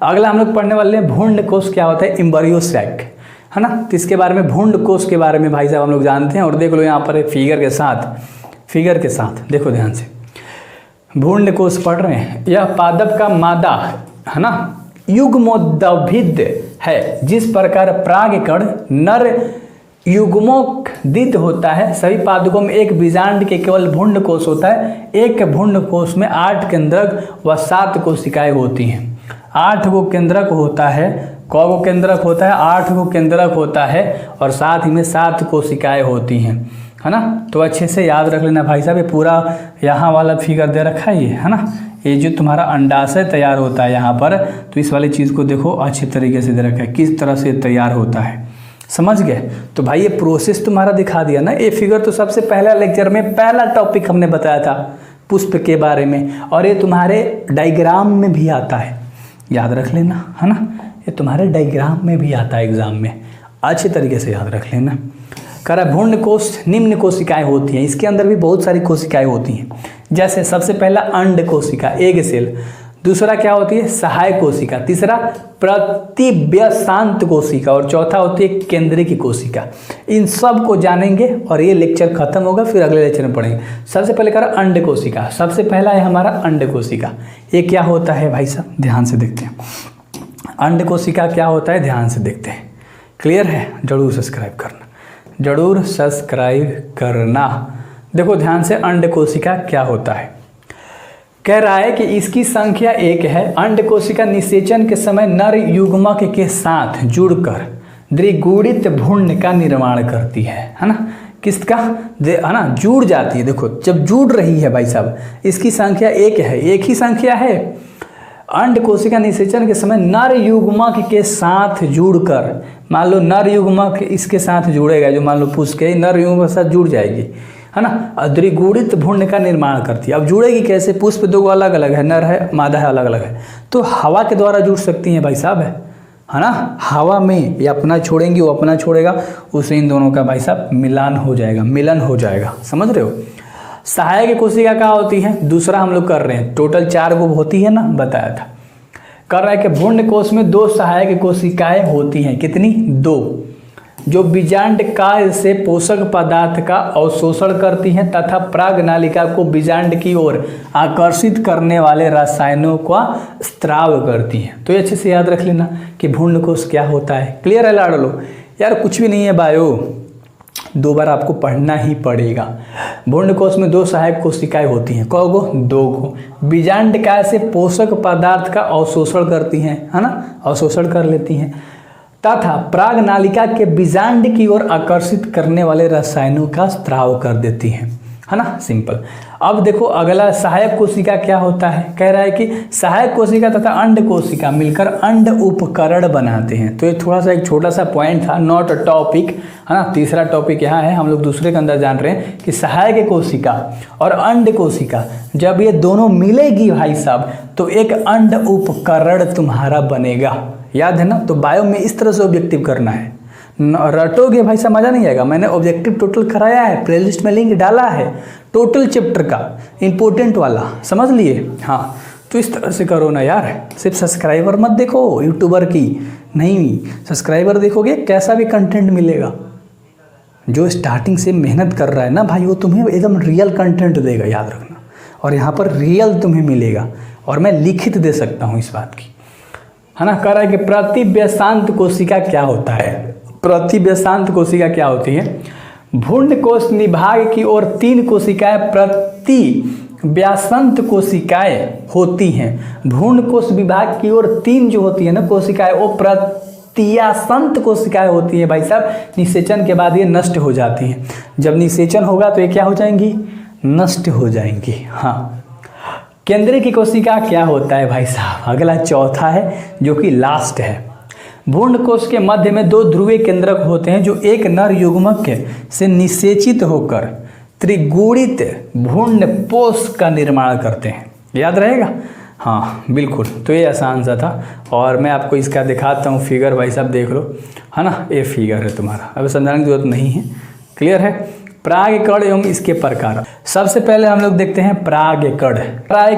अगला हम लोग पढ़ने वाले हैं भ्रूण कोश क्या होता है, एम्ब्रियो सैक, है ना। तो इसके बारे में, भ्रूण कोश के बारे में भाई साहब हम लोग जानते हैं। और देख लो यहाँ पर एक फिगर के साथ देखो ध्यान से, भ्रूण कोश पढ़ रहे हैं। यह पादप का मादा, है ना, युग्मोद्भिद है। जिस प्रकार परागकण नर युग्मोद्भिद होता है, सभी पादपों में एक बीजांड के केवल भ्रूण कोश होता है। एक भ्रूण कोश में 8 केंद्रक व 7 कोशिकाएं होती हैं। 8 को केंद्रक होता है, को केंद्रक होता है, 8 को केंद्रक होता है, और साथ ही में 7 कोशिकाएं होती हैं, है ना। तो अच्छे से याद रख लेना भाई साहब, ये पूरा यहाँ वाला फिगर दे रखा है, ये है ना, ये जो तुम्हारा अंडाशय तैयार होता है यहाँ पर, तो इस वाली चीज़ को देखो अच्छे तरीके से दे रखा है, किस तरह से तैयार होता है, समझ गए। तो भाई ये प्रोसेस तुम्हारा दिखा दिया ना। ये फिगर तो सबसे पहला लेक्चर में पहला टॉपिक हमने बताया था पुष्प के बारे में, और ये तुम्हारे डायग्राम में भी आता है, याद रख लेना, है ना। ये तुम्हारे डायग्राम में भी आता है एग्जाम में, अच्छे तरीके से याद रख लेना। कह रहा भ्रूण कोश निम्न कोशिकाएं होती हैं, इसके अंदर भी बहुत सारी कोशिकाएं होती हैं। जैसे सबसे पहला अंड कोशिका, एग सेल, दूसरा क्या होती है सहायक कोशिका, तीसरा प्रतिव्यसांत कोशिका और चौथा होती है केंद्रीय कोशिका। इन सब को जानेंगे और ये लेक्चर खत्म होगा, फिर अगले लेक्चर में पढ़ेंगे। सबसे पहले करा अंड कोशिका। सबसे पहला है हमारा अंड कोशिका। ये क्या होता है भाई साहब, ध्यान से देखते हैं। अंड कोशिका क्या होता है, ध्यान से देखते हैं। क्लियर है, जरूर सब्सक्राइब करना, जरूर सब्सक्राइब करना। देखो ध्यान से, अंड कोशिका क्या होता है। कह रहा है कि इसकी संख्या 1 है। अंड कोशिका निषेचन के समय नर युग्मक के साथ जुड़कर द्विगुणित भ्रूण का निर्माण करती है ना। किसका, है ना, जुड़ जाती है। देखो जब जुड़ रही है भाई साहब, इसकी संख्या 1 है, एक ही संख्या है। अंड कोशिका निषेचन के समय नर युग्मक के साथ जुड़कर, मान लो नर युग्मक इसके साथ जुड़ेगा, जो मान लो पुष्प के नर युग्मक के साथ जुड़ जाएगी, है ना, द्विगुणित भ्रूण का निर्माण करती है। अब जुड़ेगी कैसे, पुष्प दो अलग अलग है, नर है मादा है अलग अलग है, तो हवा के द्वारा जुड़ सकती हैं भाई साहब, है ना। हवा में ये अपना छोड़ेंगी, वो अपना छोड़ेगा, उससे इन दोनों का भाई साहब मिलान हो जाएगा, मिलन हो जाएगा। समझ रहे हो। सहायक कोशिका क्या होती है, दूसरा हम लोग कर रहे हैं। टोटल 4 गो होती है ना, बताया था। कर रहा है कि भ्रूण कोश में 2 सहायक कोशिकाएं होती हैं। कितनी, 2, जो बीजांड काल से पोषक पदार्थ का अवशोषण करती हैं तथा प्राग नालिका को बीजांड की ओर आकर्षित करने वाले रसायनों का स्त्राव करती हैं। तो ये अच्छे से याद रख लेना कि भ्रूण कोश क्या होता है। क्लियर है लाडलो, यार कुछ भी नहीं है बायो, 2 बार आपको पढ़ना ही पड़ेगा। भ्रूण कोश में 2 सहायक कोशिकाएं होती हैं। कौ गो, 2 गो। बीजांड काल से पोषक पदार्थ का अवशोषण करती हैं, है ना, अवशोषण कर लेती हैं तथा प्राग नालिका के बीजांड की ओर आकर्षित करने वाले रसायनों का स्त्राव कर देती हैं, है ना, सिंपल। अब देखो अगला सहायक कोशिका क्या होता है। कह रहा है कि सहायक कोशिका तथा अंड कोशिका मिलकर अंड उपकरण बनाते हैं। तो ये थोड़ा सा एक छोटा सा पॉइंट था, नॉट अ टॉपिक, है ना। तीसरा टॉपिक यहाँ है, हम लोग दूसरे के अंदर जान रहे हैं कि सहायक कोशिका और अंड कोशिका जब ये दोनों मिलेगी भाई साहब, तो एक अंड उपकरण तुम्हारा बनेगा। याद है ना। तो बायो में इस तरह से ऑब्जेक्टिव करना है, रटोगे भाई साहब मज़ा नहीं आएगा। मैंने ऑब्जेक्टिव टोटल कराया है, प्लेलिस्ट में लिंक डाला है टोटल चैप्टर का, इंपॉर्टेंट वाला, समझ लिए। हाँ तो इस तरह से करो ना यार, सिर्फ सब्सक्राइबर मत देखो यूट्यूबर की, नहीं सब्सक्राइबर देखोगे कैसा भी कंटेंट मिलेगा। जो स्टार्टिंग से मेहनत कर रहा है ना भाई, वो तुम्हें एकदम रियल कंटेंट देगा, याद रखना। और यहाँ पर रियल तुम्हें मिलेगा, और मैं लिखित दे सकता हूँ इस बात की, है ना। कह रहा है कि प्रतिव्यसांत कोशिका क्या होता है। प्रतिव्यसांत कोशिका क्या होती है, भ्रूण कोश निभाग की ओर 3 कोशिकाएं प्रतिव्यसांत कोशिकाएं होती हैं। भ्रूण कोश विभाग की ओर 3 जो होती है ना कोशिकाएं, वो प्रतिव्यसांत कोशिकाएं होती हैं भाई साहब। निषेचन के बाद ये नष्ट हो जाती हैं। जब निषेचन होगा तो ये क्या हो जाएंगी, नष्ट हो जाएंगी। हाँ, केंद्रीय की कोशिका क्या होता है भाई साहब, अगला चौथा है जो कि लास्ट है। भ्रूण कोश के मध्य में 2 ध्रुवीय केंद्रक होते हैं जो एक नर युग्मक से निषेचित होकर त्रिगुणित भ्रूणपोष का निर्माण करते हैं। याद रहेगा, हाँ बिल्कुल। तो ये आसान सा था, और मैं आपको इसका दिखाता हूँ फिगर, भाई साहब देख लो, है ना। ये फिगर है तुम्हारा, अब समझाने की जरूरत नहीं है, क्लियर है। प्रागकण एवं इसके प्रकार। सबसे पहले हम लोग देखते हैं प्रागकण।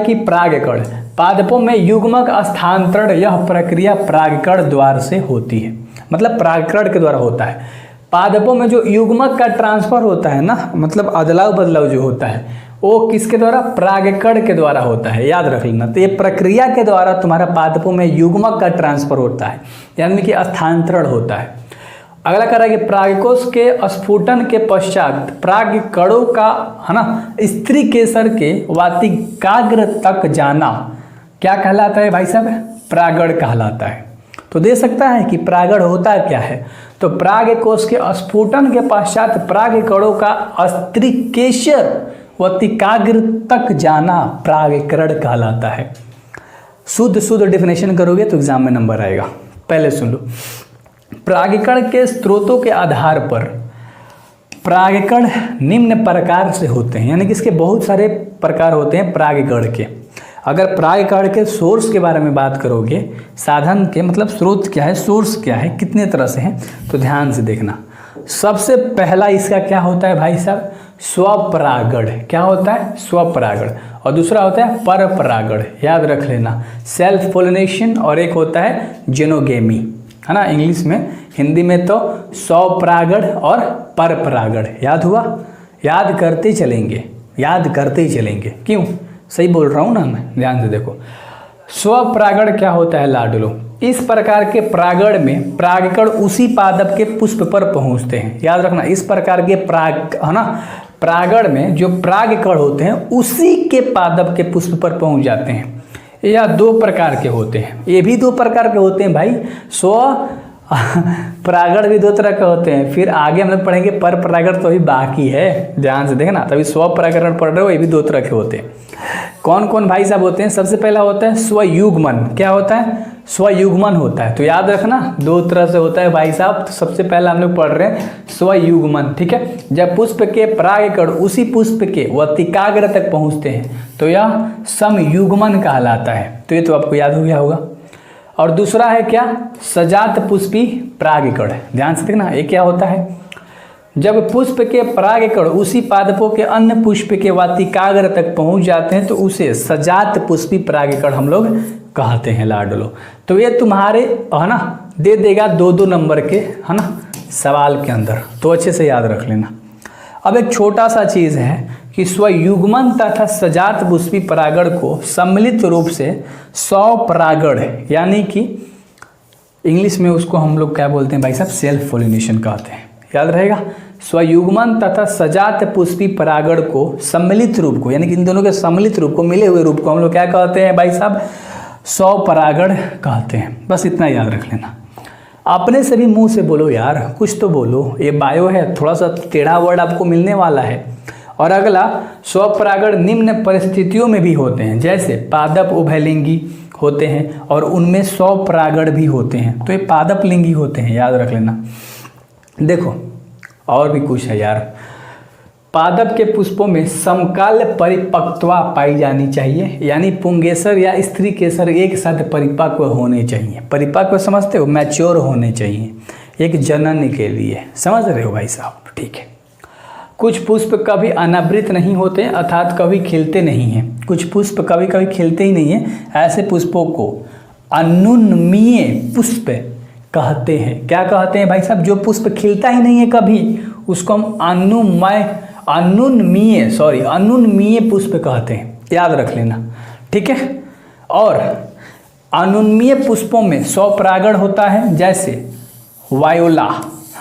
कि प्रागकण पादपों में युग्मक स्थानांतरण, यह प्रक्रिया प्रागकण द्वार से होती है, मतलब प्रागकण के द्वारा होता है। पादपों में जो युग्मक का ट्रांसफर होता है ना, मतलब अदलाव बदलाव जो होता है, वो किसके द्वारा, प्रागकण के द्वारा होता है, याद रख लेना। तो ये प्रक्रिया के द्वारा तुम्हारा पादपों में युग्मक का ट्रांसफर होता है, यानी कि स्थानांतरण होता है। अगला कह रहा है कि प्रागकोश के स्फुटन के पश्चात प्रागकणों का, है ना, स्त्री केसर के वातिकाग्र तक जाना क्या कहलाता है भाई साहब, प्रागण कहलाता है। तो दे सकता है कि प्रागण होता क्या है। तो प्रागकोश के स्फुटन के पश्चात प्रागकणों का स्त्री केसर वातिकाग्र तक जाना प्रागकण कहलाता है। शुद्ध डेफिनेशन करोगे तो एग्जाम में नंबर आएगा। पहले सुन लो, प्रागकण के स्रोतों के आधार पर प्रागकण निम्न प्रकार से होते हैं, यानी कि इसके बहुत सारे प्रकार होते हैं प्रागकण के। अगर प्रागकण के सोर्स के बारे में बात करोगे, साधन के मतलब स्रोत क्या है, सोर्स क्या है, कितने तरह से हैं, तो ध्यान से देखना। सबसे पहला इसका क्या होता है भाई साहब, स्वपरागण। क्या होता है? स्वपरागण। और दूसरा होता है परपरागण, याद रख लेना, सेल्फ पोलिनेशन। और एक होता है जेनोगेमी, है ना इंग्लिश में। हिंदी में तो स्वपरागण और परपरागण। याद हुआ? याद करते चलेंगे, याद करते ही चलेंगे। क्यों? सही बोल रहा हूँ ना मैं, ध्यान से देखो। स्वपरागण क्या होता है लाडलो? इस प्रकार के परागण में परागकण उसी पादप के पुष्प पर पहुंचते हैं। याद रखना, इस प्रकार के है ना परागण में जो परागकण होते हैं उसी के पादप के पुष्प पर पहुंच जाते हैं। या दो प्रकार के होते हैं, ये भी दो प्रकार के होते हैं भाई। परागण भी दो तरह के होते हैं। फिर आगे हम लोग पढ़ेंगे पर परागण, तो अभी बाकी है, ध्यान से देखना। तभी स्वपरागण पढ़ रहे हो, ये भी दो तरह के होते हैं। कौन कौन भाई साहब होते हैं? सबसे पहला होता है स्वयुग्मन। क्या होता है? स्वयुग्मन होता है। तो याद रखना दो तरह से होता है भाई साहब। तो सबसे पहला हम लोग पढ़ रहे हैं स्वयुग्मन, ठीक है। जब पुष्प के परागकण उसी पुष्प के वर्तिकाग्र तक पहुंचते हैं तो यह समयुग्मन कहलाता है। तो ये तो आपको याद हो गया होगा। और दूसरा है क्या? सजात पुष्पी परागकण। ध्यान से देखना, ये क्या होता है? जब पुष्प के परागकण उसी पादपों के अन्य पुष्प के वातिकाग्र तक पहुंच जाते हैं तो उसे सजात पुष्पी परागकण हम लोग कहते हैं लाडलो। तो ये तुम्हारे है ना दे देगा 2-2 नंबर के, है ना, सवाल के अंदर, तो अच्छे से याद रख लेना। अब एक छोटा सा चीज़ है कि स्वयुग्मन तथा सजात पुष्पी परागण को सम्मिलित रूप से स्वपरागण, यानी कि इंग्लिश में उसको हम लोग क्या बोलते हैं भाई साहब? सेल्फ पोलिनेशन कहते हैं। याद रहेगा, स्वयुग्मन तथा सजात पुष्पी परागण को सम्मिलित रूप को, यानी कि इन दोनों के सम्मिलित रूप को, मिले हुए रूप को हम लोग क्या कहते हैं भाई साहब? स्वपरागण कहते हैं। बस इतना याद रख लेना। अपने से भी मुंह से बोलो यार, कुछ तो बोलो। ये बायो है, थोड़ा सा टेढ़ा वर्ड आपको मिलने वाला है। और अगला, स्वपरागण निम्न परिस्थितियों में भी होते हैं, जैसे पादप उभयलिंगी होते हैं और उनमें स्वपरागण भी होते हैं। तो ये पादप लिंगी होते हैं, याद रख लेना। देखो और भी कुछ है यार। पादप के पुष्पों में समकाल परिपक्वता पाई जानी चाहिए, यानी पुंगेसर या स्त्री केसर एक साथ परिपक्व होने चाहिए। परिपक्व समझते हो? मैच्योर होने चाहिए एक जनन के लिए, समझ रहे हो भाई साहब? ठीक है। कुछ पुष्प कभी अनावृत नहीं होते, अर्थात कभी खिलते नहीं हैं। कुछ पुष्प कभी कभी खिलते ही नहीं हैं। ऐसे पुष्पों को अनुन्मीय पुष्प कहते हैं। क्या कहते हैं भाई साहब? जो पुष्प खिलता ही नहीं है कभी, उसको हम अनुन्मीय पुष्प कहते हैं। याद रख लेना, ठीक है। और अनुन्मीय पुष्पों में स्वपरागण होता है, जैसे वायोला,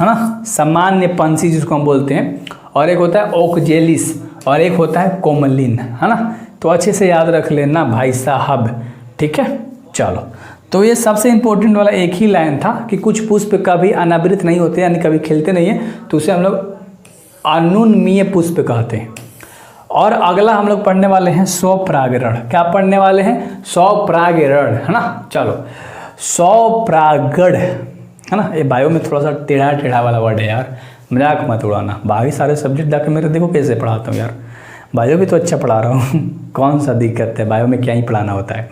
है ना, सामान्य पंछी जिसको हम बोलते हैं, और एक होता है ओकजेलिस, और एक होता है कोमलिन, है ना। तो अच्छे से याद रख लेना भाई साहब, ठीक है। चलो, तो ये सबसे इंपॉर्टेंट वाला एक ही लाइन था कि कुछ पुष्प कभी अनावृत नहीं होते, यानी कभी खिलते नहीं है, तो उसे हम लोग अनुन्मीय पुष्प कहते हैं। और अगला हम लोग पढ़ने वाले हैं स्वपरागण। क्या पढ़ने वाले हैं? स्वपरागण, है ना। चलो, स्वपरागण, है ना। ये बायो में थोड़ा सा टेढ़ा टेढ़ा वाला वर्ड है यार, मजाक मत उड़ाना। बाकी सारे सब्जेक्ट जाकर मेरे देखो कैसे पढ़ाता हूँ यार। बायो भी तो अच्छा पढ़ा रहा हूँ कौन सा दिक्कत है? बायो में क्या ही पढ़ाना होता है,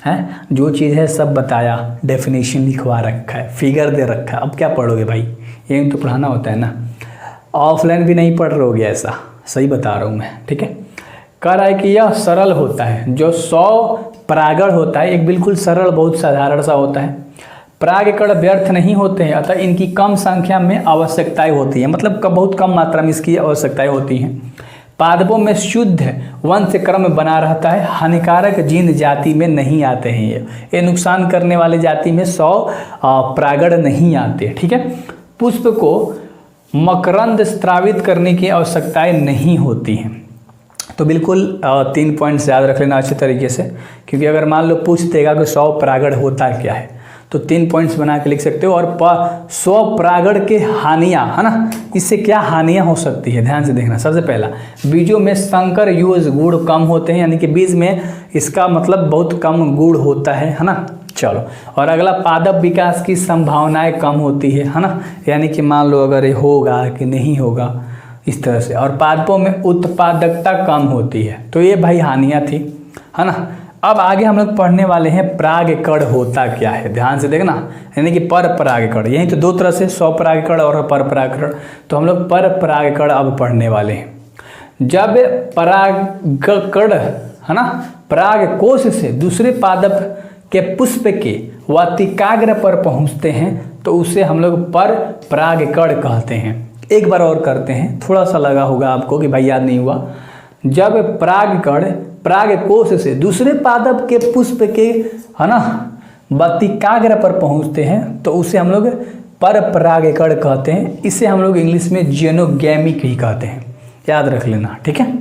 हैं? जो चीज़ है सब बताया, डेफिनेशन लिखवा रखा है, फिगर दे रखा है। अब क्या पढ़ोगे भाई? यही तो पढ़ाना होता है ना। ऑफलाइन भी नहीं पढ़ रहोगे ऐसा, सही बता रहा हूँ मैं, ठीक है। कह रहा है कि यह सरल होता है। जो स्वपरागण होता है एक बिल्कुल सरल, बहुत साधारण सा होता है। परागकण व्यर्थ नहीं होते हैं, अतः इनकी कम संख्या में आवश्यकताएं होती हैं, मतलब बहुत कम मात्रा में इसकी आवश्यकताएं होती हैं। पादपों में शुद्ध वंश क्रम बना रहता है। हानिकारक जीन जाति में नहीं आते हैं, ये नुकसान करने वाले जाति में स्वपरागण नहीं आते, ठीक है। पुष्प को मकरंद स्रावित करने की आवश्यकताएं नहीं होती हैं। तो बिल्कुल 3 पॉइंट्स याद रख लेना अच्छे तरीके से, क्योंकि अगर मान लो पूछ देगा कि स्वपरागण होता क्या है, तो 3 पॉइंट्स बना के लिख सकते हो। और स्वपरागण के हानियाँ, है ना, इससे क्या हानियाँ हो सकती है, ध्यान से देखना। सबसे पहला, बीजों में संकर युज गुण कम होते हैं, यानी कि बीज में इसका मतलब बहुत कम गुण होता है ना। चलो, और अगला, पादप विकास की संभावनाएं कम होती है ना, यानी कि मान लो अगर ये होगा कि नहीं होगा, इस तरह से। और पादपों में उत्पादकता कम होती है। तो ये भाई हानियाँ थी, है ना। अब आगे हम लोग पढ़ने वाले हैं परागकण होता क्या है, ध्यान से देखना, यानी कि पर परागकण। यही तो 2 तरह से, स्वपरागकण और पर परागकण। तो हम लोग पर परागकण अब पढ़ने वाले हैं। जब परागकण है ना पराग कोश से दूसरे पादप के पुष्प के वातिकाग्र पर पहुंचते हैं तो उसे हम लोग पर परागकण कहते हैं। एक बार और करते हैं, थोड़ा सा लगा होगा आपको कि भाई याद नहीं हुआ। जब परागकण पराग कोश से दूसरे पादप के पुष्प के है ना वातिकाग्र पर पहुंचते हैं तो उसे हम लोग पर परागकण कहते हैं। इसे हम लोग इंग्लिश में जेनोगैमिक ही कहते हैं, याद रख लेना, ठीक है।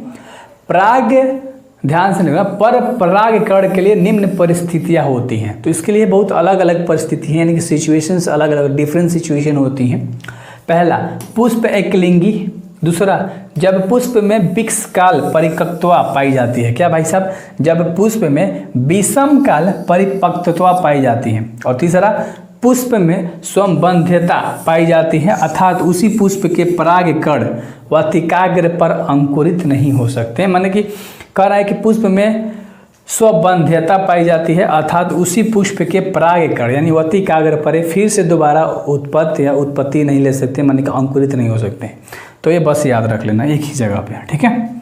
पराग ध्यान से लेना, पर परागकण के लिए निम्न परिस्थितियां होती हैं। तो इसके लिए बहुत अलग अलग परिस्थितियां यानी कि सिचुएशंस अलग अलग डिफरेंट सिचुएशन होती हैं। पहला पुष्प एकलिंगी, दूसरा जब पुष्प में विषकाल परिपक्वता पाई जाती है। क्या भाई साहब? जब पुष्प में विषम काल परिपक्वता पाई जाती है। और तीसरा पुष्प में स्वबंध्यता पाई जाती है अर्थात उसी पुष्प के परागकण वातिकाग्र पर अंकुरित नहीं हो सकते। माने कि कह रहा है कि पुष्प में स्वबंध्यता पाई जाती है अर्थात उसी पुष्प के परागकण यानी वातिकाग्र पर फिर से दोबारा उत्पत्ति नहीं ले सकते, माने कि अंकुरित नहीं हो सकते। तो ये बस याद रख लेना एक ही जगह पे, ठीक है।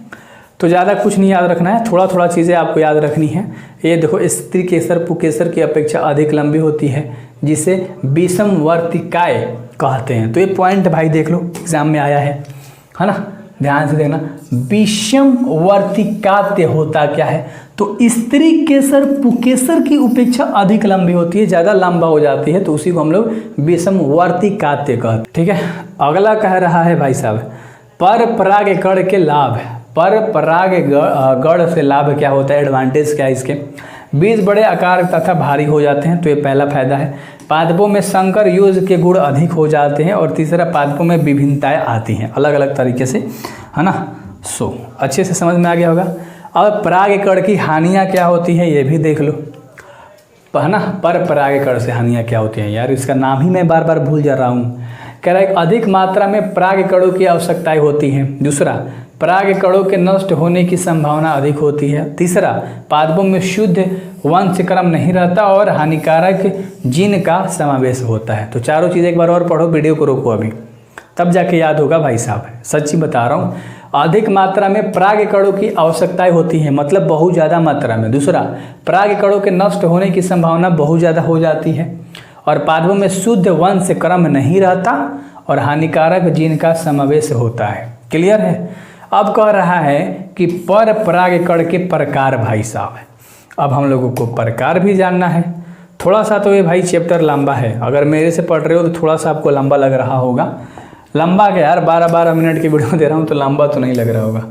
तो ज़्यादा कुछ नहीं याद रखना है, थोड़ा थोड़ा चीज़ें आपको याद रखनी है। ये देखो स्त्री केसर पुकेसर की अपेक्षा अधिक लंबी होती है जिसे विषम वर्तिकाएँ कहते हैं। तो ये पॉइंट भाई देख लो एग्जाम में आया है ना, ध्यान से देखना। विषम वर्तिकाते होता क्या है? तो स्त्री केसर पुकेसर की उपेक्षा अधिक लंबी होती है, ज़्यादा लंबा हो जाती है, तो उसी को हम लोग विषम वर्तिकाते कहते, ठीक है। अगला कह रहा है भाई साहब पर परागकण के लाभ। पर परागकण से लाभ क्या होता है, एडवांटेज क्या है इसके? बीज बड़े आकार तथा भारी हो जाते हैं, तो ये पहला फायदा है। पादपों में संकर युग्म के गुण अधिक हो जाते हैं। और तीसरा पादपों में विभिन्नताएं आती हैं अलग अलग तरीके से, है ना। सो अच्छे से समझ में आ गया होगा। अब परागकण की हानियाँ क्या होती है ये भी देख लो, है ना। पर परागकण से हानियाँ क्या होती हैं यार, इसका नाम ही मैं बार बार भूल जा रहा हूँ। कह रहा है अधिक मात्रा में परागकणों की आवश्यकताएं होती हैं। दूसरा परागकणों के नष्ट होने की संभावना अधिक होती है। तीसरा पादपों में शुद्ध वंशक्रम नहीं रहता और हानिकारक जीन का समावेश होता है। तो चारों चीज़ एक बार और पढ़ो, वीडियो को रोको अभी, तब जाके याद होगा भाई साहब, सच्ची बता रहा हूँ। अधिक मात्रा में परागकणों की आवश्यकताएं होती हैं, मतलब बहुत ज़्यादा मात्रा में। दूसरा परागकणों के नष्ट होने की संभावना बहुत ज़्यादा हो जाती है। और पादपों में शुद्ध वंशक्रम नहीं रहता और हानिकारक जीन का समावेश होता है। क्लियर है? अब कह रहा है कि पर परागकण के प्रकार भाई साहब। अब हम लोगों को प्रकार भी जानना है। थोड़ा सा तो ये भाई चैप्टर लंबा है, अगर मेरे से पढ़ रहे हो तो थोड़ा सा आपको लंबा लग रहा होगा। लंबा क्या यार, 12-12 मिनट की वीडियो दे रहा हूँ तो लंबा तो नहीं लग रहा होगा,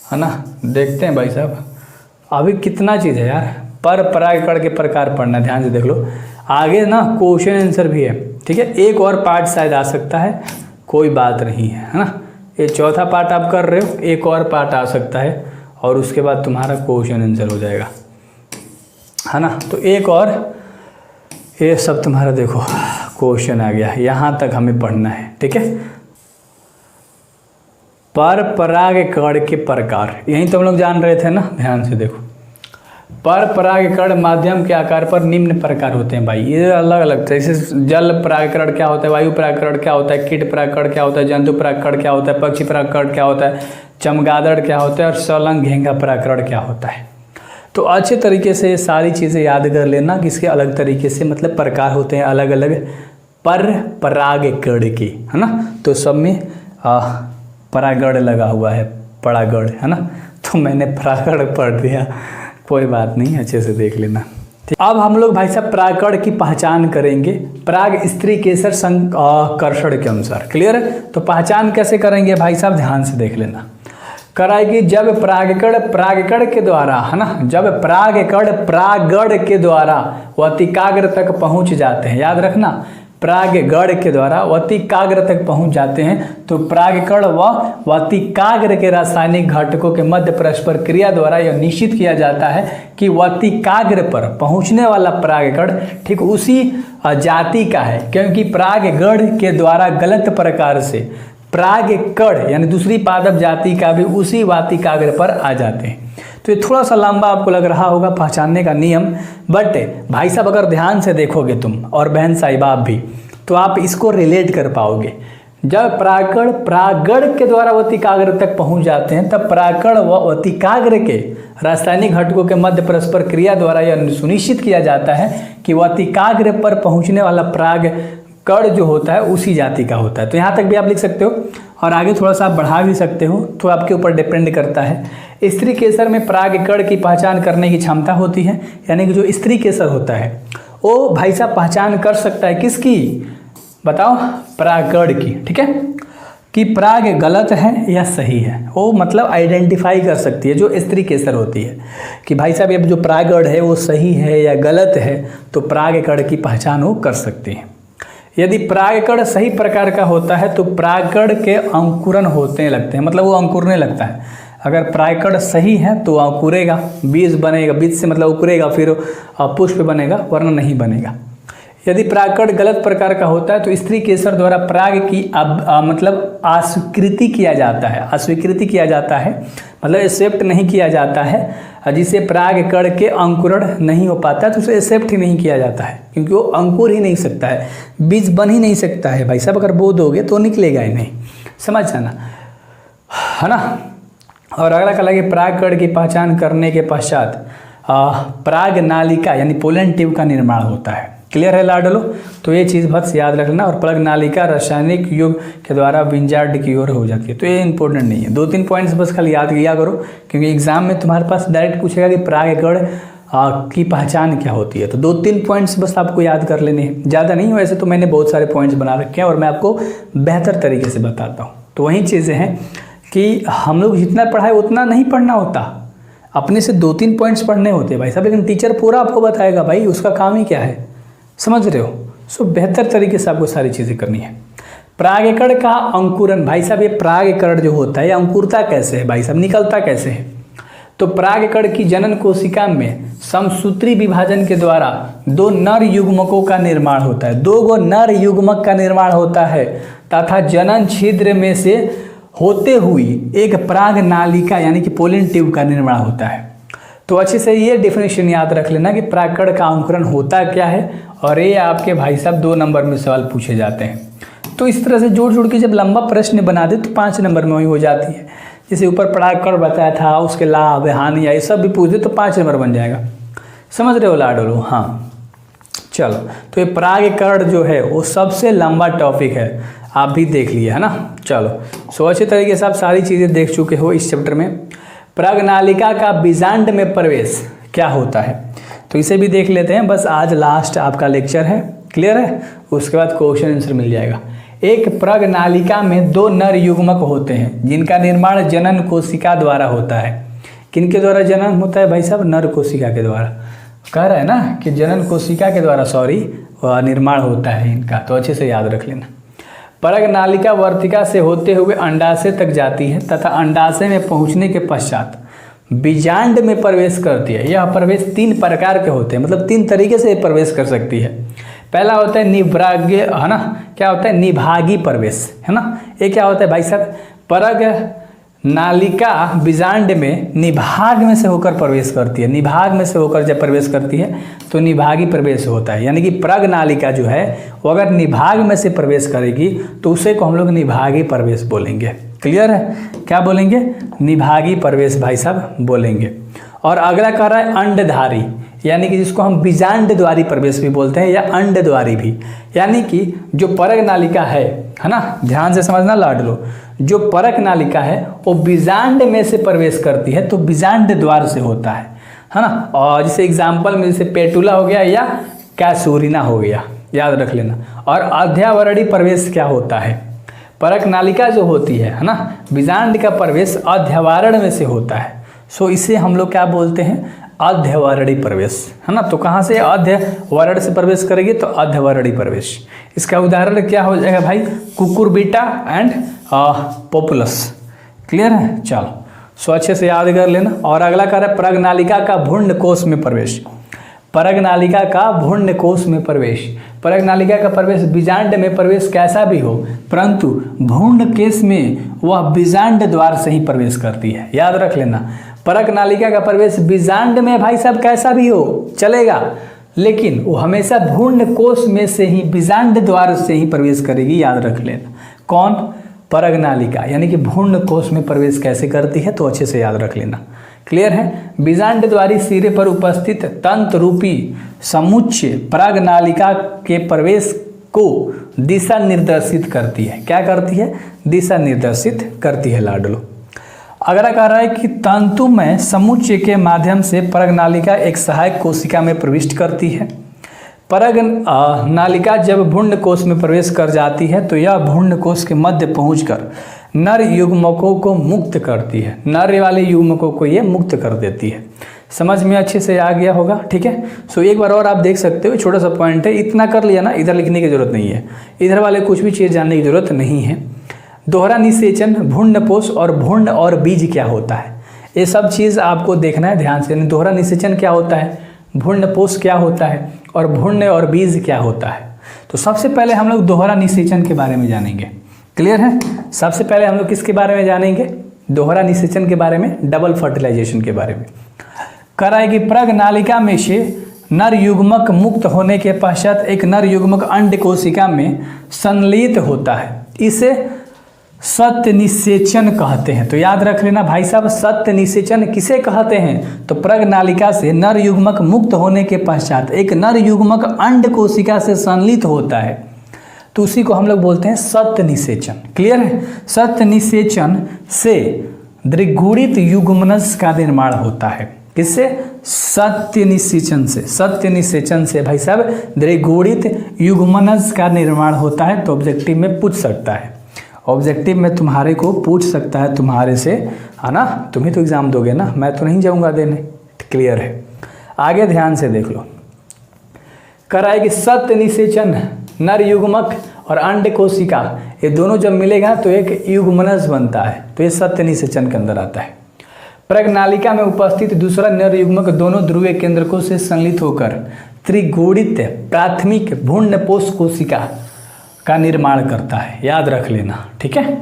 है ना। देखते हैं भाई साहब अभी कितना चीज़ है यार। पर परागकण के प्रकार पढ़ना, ध्यान से देख लो। आगे ना क्वेश्चन आंसर भी है, ठीक है। एक और पार्ट शायद आ सकता है, कोई बात नहीं है ना। ये चौथा पार्ट आप कर रहे हो, एक और पार्ट आ सकता है और उसके बाद तुम्हारा क्वेश्चन आंसर हो जाएगा, है ना। तो एक और ये सब तुम्हारा देखो क्वेश्चन आ गया, यहाँ तक हमें पढ़ना है, ठीक है। पर परागकण के प्रकार यही तो हम लोग जान रहे थे ना, ध्यान से देखो। पर परागकण माध्यम के आकार पर निम्न प्रकार होते हैं भाई, ये अलग अलग। जैसे जल परागकण क्या होता है, वायु परागकण क्या होता है, कीट परागकण क्या होता है, जंतु परागकण क्या होता है, पक्षी परागकण क्या होता है, चमगादड़ क्या होता है और सलंग घेंगा परागकण क्या होता है। तो अच्छे तरीके से सारी चीज़ें याद कर लेना कि इसके अलग तरीके से मतलब प्रकार होते हैं अलग अलग पर परागकण के, है ना। तो सब में परागण लगा हुआ है, परागण, है ना। तो मैंने परागण पढ़ दिया, कोई बात नहीं, अच्छे से देख लेना। अब हम लोग भाई साहब परागकण की पहचान करेंगे पराग स्त्री केसर संकर्षण के अनुसार। क्लियर है? तो पहचान कैसे करेंगे भाई साहब, ध्यान से देख लेना। कराएगी जब परागकण के द्वारा, है ना, जब परागण के द्वारा वातिकाग्र तक पहुंच जाते हैं, याद रखना, परागण के द्वारा वातिकाग्र तक पहुंच जाते हैं तो परागकण व वातिकाग्र के रासायनिक घटकों के मध्य परस्पर क्रिया द्वारा यह निश्चित किया जाता है कि वातिकाग्र पर पहुंचने वाला परागकण ठीक उसी जाति का है, क्योंकि परागण के द्वारा गलत प्रकार से परागकण यानी दूसरी पादप जाति का भी उसी वातिकाग्र पर आ जाते हैं। तो ये थोड़ा सा लंबा आपको लग रहा होगा पहचानने का नियम, बट भाई साहब अगर ध्यान से देखोगे तुम और बहन साहिबा भी, तो आप इसको रिलेट कर पाओगे। जब प्रागण के द्वारा वतिकाग्र तक पहुंच जाते हैं तब प्रागण व वतिकाग्र के रासायनिक घटकों के मध्य परस्पर क्रिया द्वारा यह सुनिश्चित किया जाता है कि वतिकाग्र पर पहुंचने वाला प्रागकण जो होता है उसी जाति का होता है। तो यहाँ तक भी आप लिख सकते हो और आगे थोड़ा सा आप बढ़ा भी सकते हो, तो आपके ऊपर डिपेंड करता है। स्त्री केसर में प्रागकण की पहचान करने की क्षमता होती है, यानी कि जो स्त्री केसर होता है वो भाई साहब पहचान कर सकता है किसकी, बताओ, प्रागकण की। ठीक है, कि प्राग गलत है या सही है, वो मतलब आइडेंटिफाई कर सकती है जो स्त्री केसर होती है कि भाई साहब ये जो प्रागकण है वो सही है या गलत है, तो प्रागकण की पहचान वो कर सकती है। यदि प्रागकण सही प्रकार का होता है तो प्रागकण के अंकुरन होने लगते हैं, मतलब वो अंकुरने लगता है। अगर प्रागकण सही है तो अंकुरेगा, बीज बनेगा, बीज से मतलब अंकुरेगा, फिर पुष्प बनेगा, वरना नहीं बनेगा। यदि प्रागकण गलत प्रकार का होता है तो स्त्री केसर द्वारा प्राग की मतलब अस्वीकृति किया जाता है, अस्वीकृति किया जाता है, मतलब एक्सेप्ट नहीं किया जाता है। जिसे प्रागकण के अंकुरण नहीं हो पाता है तो उसे एक्सेप्ट ही नहीं किया जाता है, क्योंकि वो अंकुर ही नहीं सकता है, बीज बन ही नहीं सकता है। भाई साहब अगर बो दोगे तो निकलेगा ही नहीं, समझ जाना, है ना। और अगला कहा कि प्रागकण की पहचान करने के पश्चात प्राग नालिका यानी पोलन ट्यूब का निर्माण होता है। क्लियर है लाडलो, तो ये चीज़ बस याद रखना। और प्राग नालिका रासायनिक युग के द्वारा विंजार्ड की ओर हो जाती है, तो ये इंपॉर्टेंट नहीं है। 2-3 पॉइंट्स बस खाली याद किया करो, क्योंकि एग्जाम में तुम्हारे पास डायरेक्ट पूछेगा कि प्रागकण की पहचान क्या होती है। तो 2-3 पॉइंट्स बस आपको याद कर लेने हैं, ज़्यादा नहीं। वैसे तो मैंने बहुत सारे पॉइंट्स बना रखे हैं और मैं आपको बेहतर तरीके से बताता हूँ। तो वही चीज़ें हैं कि हम लोग जितना पढ़ाए उतना नहीं पढ़ना होता, अपने से 2-3 पॉइंट्स पढ़ने होते हैं भाई साहब, लेकिन टीचर पूरा आपको बताएगा, भाई उसका काम ही क्या है, समझ रहे हो। सो बेहतर तरीके से आपको सारी चीज़ें करनी है। प्रागकण का अंकुरन, भाई साहब ये प्रागकण जो होता है ये अंकुरता कैसे है भाई साहब, निकलता कैसे है। तो प्रागकण की जनन कोशिका में समसूत्री विभाजन के द्वारा 2 नर युग्मकों का निर्माण होता है, 2 नर युग्मक का निर्माण होता है तथा जनन छिद्र में से होते हुई एक प्राग नालिका यानी कि पोलन ट्यूब का निर्माण होता है। तो अच्छे से ये डेफिनेशन याद रख लेना कि प्रागकण का अंकुरन होता क्या है, और ये आपके भाई साहब 2 नंबर में सवाल पूछे जाते हैं। तो इस तरह से जोड़ जोड़ के जब लंबा प्रश्न बना दे तो 5 नंबर में वही हो जाती है। जैसे ऊपर प्रागकण बताया था, उसके लाभ हानि ये सब भी पूछ दे तो 5 नंबर बन जाएगा, समझ रहे हो लाडोलो। हाँ चलो, तो ये प्रागकण जो है वो सबसे लंबा टॉपिक है, आप भी देख लिए है ना। चलो, सो अच्छे तरीके से आप सारी चीज़ें देख चुके हो इस चैप्टर में। प्राग नालिका का बीजांड में प्रवेश क्या होता है, तो इसे भी देख लेते हैं। बस आज लास्ट आपका लेक्चर है, क्लियर है, उसके बाद क्वेश्चन आंसर मिल जाएगा। एक प्राग नालिका में 2 नर युग्मक होते हैं जिनका निर्माण जनन कोशिका द्वारा होता है। किनके द्वारा जनन होता है भाई साहब, नर कोशिका के द्वारा। कह रहा है ना कि जनन कोशिका के द्वारा निर्माण होता है इनका, तो अच्छे से याद रख लेना। प्राग नालिका वर्तिका से होते हुए अंडाशय तक जाती है तथा अंडाशय में पहुंचने के पश्चात बीजांड में प्रवेश करती है। यह प्रवेश 3 प्रकार के होते हैं, मतलब 3 तरीके से प्रवेश कर सकती है। पहला होता है निभाग्य, है ना, क्या होता है निभागी प्रवेश, है ना। ये क्या होता है भाई साहब, प्राग नालिका बीजांड में निभाग में से होकर प्रवेश करती है, निभाग में से होकर जब प्रवेश करती है तो निभागी प्रवेश होता है। यानी कि प्राग नालिका जो है वो अगर निभाग में से प्रवेश करेगी तो उसे को हम लोग निभागी प्रवेश बोलेंगे। क्लियर है, क्या बोलेंगे, निभागी प्रवेश भाई साहब बोलेंगे। और अगला कह रहा है अंडधारी, यानी कि जिसको हम बीजांड द्वारी प्रवेश भी बोलते हैं या अंडद्वारी भी। यानी कि जो प्राग नालिका है ना, ध्यान से समझना लाडलो, जो प्राग नालिका है वो बीजांड में से प्रवेश करती है तो बीजांड द्वार से होता है ना। और जैसे एग्जाम्पल में जैसे पेटुला हो गया या कैसूरिना हो गया, याद रख लेना। और अध्यावरणी प्रवेश क्या होता है, प्राग नालिका जो होती है ना, बीजांड का प्रवेश अध्यवारण में से होता है। सो इसे हम लोग क्या बोलते हैं, अध्यवारणी प्रवेश, है ना। तो कहाँ से अध्यवरण से प्रवेश करेगी तो अध्यवारणी प्रवेश। इसका उदाहरण क्या हो जाएगा भाई, कुकुरबिटा एंड पोपुलस। क्लियर है, चलो सो अच्छे से याद कर लेना। और अगला कह रहा है प्राग नालिका का भ्रूण कोश में प्रवेश। प्राग नालिका का भ्रूण कोश में प्रवेश, प्राग नालिका का प्रवेश बीजांड में प्रवेश कैसा भी हो, परंतु भ्रूण केश में वह बीजांड द्वार से ही प्रवेश करती है, याद रख लेना। प्राग नालिका का प्रवेश बीजांड में भाई साहब कैसा भी हो चलेगा, लेकिन वो हमेशा भ्रूण कोश में से ही बीजांड द्वार से ही प्रवेश करेगी, याद रख लेना। कौन? परगनालिका, यानी कि भ्रूण कोश में प्रवेश कैसे करती है, तो अच्छे से याद रख लेना। क्लियर है? बीजांड द्वारी सिरे पर उपस्थित तंत्र रूपी समुच्चय परगनालिका के प्रवेश को दिशा निर्देशित करती है। क्या करती है? दिशा निर्देशित करती है लाडलो। अगला कह रहा है कि तंतुमय समुच्चय के माध्यम से परगनालिका एक सहायक कोशिका में प्रविष्ट करती है। परगनालिका जब भ्रूण कोश में प्रवेश कर जाती है तो यह भ्रूण कोश के मध्य पहुंचकर नर युग्मकों को मुक्त करती है। नर वाले युग्मकों को ये मुक्त कर देती है। समझ में अच्छे से आ गया होगा? ठीक है। सो एक बार और आप देख सकते हो, छोटा सा पॉइंट है, इतना कर लिया ना, इधर लिखने की जरूरत नहीं है, इधर वाले कुछ भी चीज़ जानने की जरूरत नहीं है। दोहरा निषेचन, भ्रूणपोष और भ्रूण और बीज क्या होता है, ये सब चीज़ आपको देखना है ध्यान से। दोहरा निषेचन क्या होता है, भ्रूणपोष क्या होता है और भ्रूण और बीज क्या होता है। तो सबसे पहले हम लोग दोहरा निषेचन के बारे में जानेंगे। क्लियर है? सबसे पहले हम लोग किसके बारे में जानेंगे? दोहरा निषेचन के बारे में, डबल फर्टिलाइजेशन के बारे में। कह रहा है कि प्रगनालिका में से नर युग्मक मुक्त होने के पश्चात एक नर युग्मक अंड कोशिका में संलयित होता है। इसे सत्य निषेचन कहते हैं। तो याद रख लेना भाई साहब, सत्य निषेचन किसे कहते हैं? तो प्रगनालिका से नर युग्मक मुक्त होने के पश्चात एक नर युग्मक अंड कोशिका से संलयित होता है, तो उसी को हम लोग बोलते हैं सत्य निषेचन। क्लियर है? सत्य निषेचन से द्विगुणित युग्मनज का निर्माण होता है। किससे? सत्य निषेचन से। सत्य निषेचन से भाई साहब द्विगुणित युग्मनज का निर्माण होता है। तो ऑब्जेक्टिव में पूछ सकता है, ऑब्जेक्टिव में तुम्हारे को पूछ सकता है तुम्हारे से, है ना? तुम ही तो एग्जाम दोगे ना, मैं तो नहीं जाऊंगा देने। क्लियर है? आगे ध्यान से देख लो। कराए कि सत्य निषेचन, नर युग्मक और अंड कोशिका, ये दोनों जब मिलेगा तो एक युग्मनज बनता है। तो ये सत्य निषेचन के अंदर आता है। प्रगनालिका में उपस्थित दूसरा नर युग्मक दोनों ध्रुवीय केंद्रकों से संलित होकर त्रिगुणित प्राथमिक भ्रूणपोष कोशिका का निर्माण करता है। याद रख लेना, ठीक है?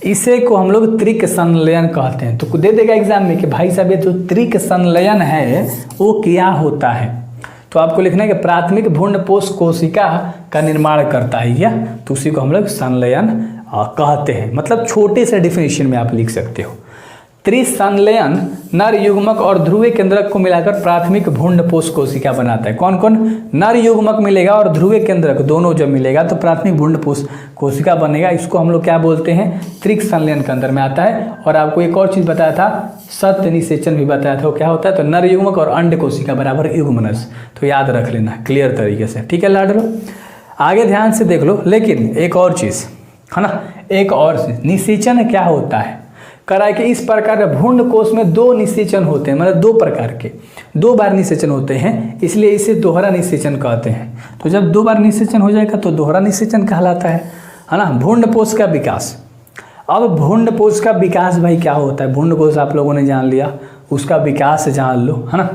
इसे को हम लोग त्रिक संलयन कहते हैं। तो दे देगा एग्जाम में कि भाई साहब ये जो त्रिक संलयन है वो क्या होता है, तो आपको लिखना है कि प्राथमिक भ्रूणपोष कोशिका का निर्माण करता है यह, तो उसी को हम लोग संलयन कहते हैं। मतलब छोटे से डिफिनेशन में आप लिख सकते हो। त्रिसंलयन नर युग्मक और ध्रुवीय केंद्रक को मिलाकर प्राथमिक भ्रूणपोष कोशिका बनाता है। कौन कौन? नर युग्मक मिलेगा और ध्रुवीय केंद्रक, दोनों जब मिलेगा तो प्राथमिक भ्रूणपोष कोशिका बनेगा। इसको हम लोग क्या बोलते हैं? त्रिसंलयन के अंदर में आता है। और आपको एक और चीज़ बताया था, सत्य निषेचन भी बताया था, वो क्या होता है? तो नर युग्मक और अंड कोशिका बराबर युग्मनज। तो याद रख लेना क्लियर तरीके से, ठीक है लाडलो? आगे ध्यान से देख लो। लेकिन एक और चीज़ है ना, एक और चीज़, निषेचन क्या होता है? करा है कि इस प्रकार भ्रूण कोश में दो निषेचन होते हैं, मतलब दो प्रकार के, दो बार निषेचन होते हैं, इसलिए इसे दोहरा निषेचन कहते हैं। तो जब दो बार निषेचन हो जाएगा तो दोहरा निषेचन कहलाता है ना? भ्रूणपोष का विकास। अब भ्रूणपोष का विकास भाई क्या होता है? भ्रूणकोश आप लोगों ने जान लिया, उसका विकास जान लो, है ना?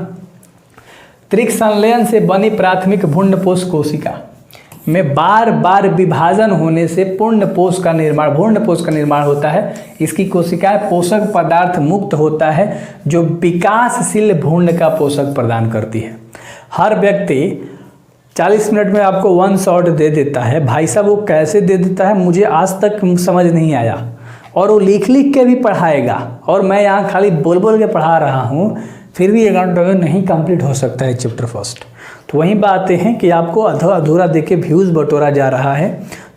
त्रिक संलयन से बनी प्राथमिक भ्रूणपोष कोशिका में बार बार विभाजन होने से भ्रूणपोष का निर्माण होता है। इसकी कोशिकाएं पोषक पदार्थ मुक्त होता है जो विकासशील भ्रूण का पोषक प्रदान करती है। हर व्यक्ति 40 मिनट में आपको 1 शॉट दे देता है। भाई साहब वो कैसे दे देता है मुझे आज तक समझ नहीं आया, और वो लिख लिख के भी पढ़ाएगा, और मैं यहाँ खाली बोल बोल के पढ़ा रहा हूँ, फिर भी 1 घंटे में नहीं कंप्लीट हो सकता है चैप्टर फर्स्ट। तो वहीं बातें हैं कि आपको अधूरा देके व्यूज़ बटोरा जा रहा है।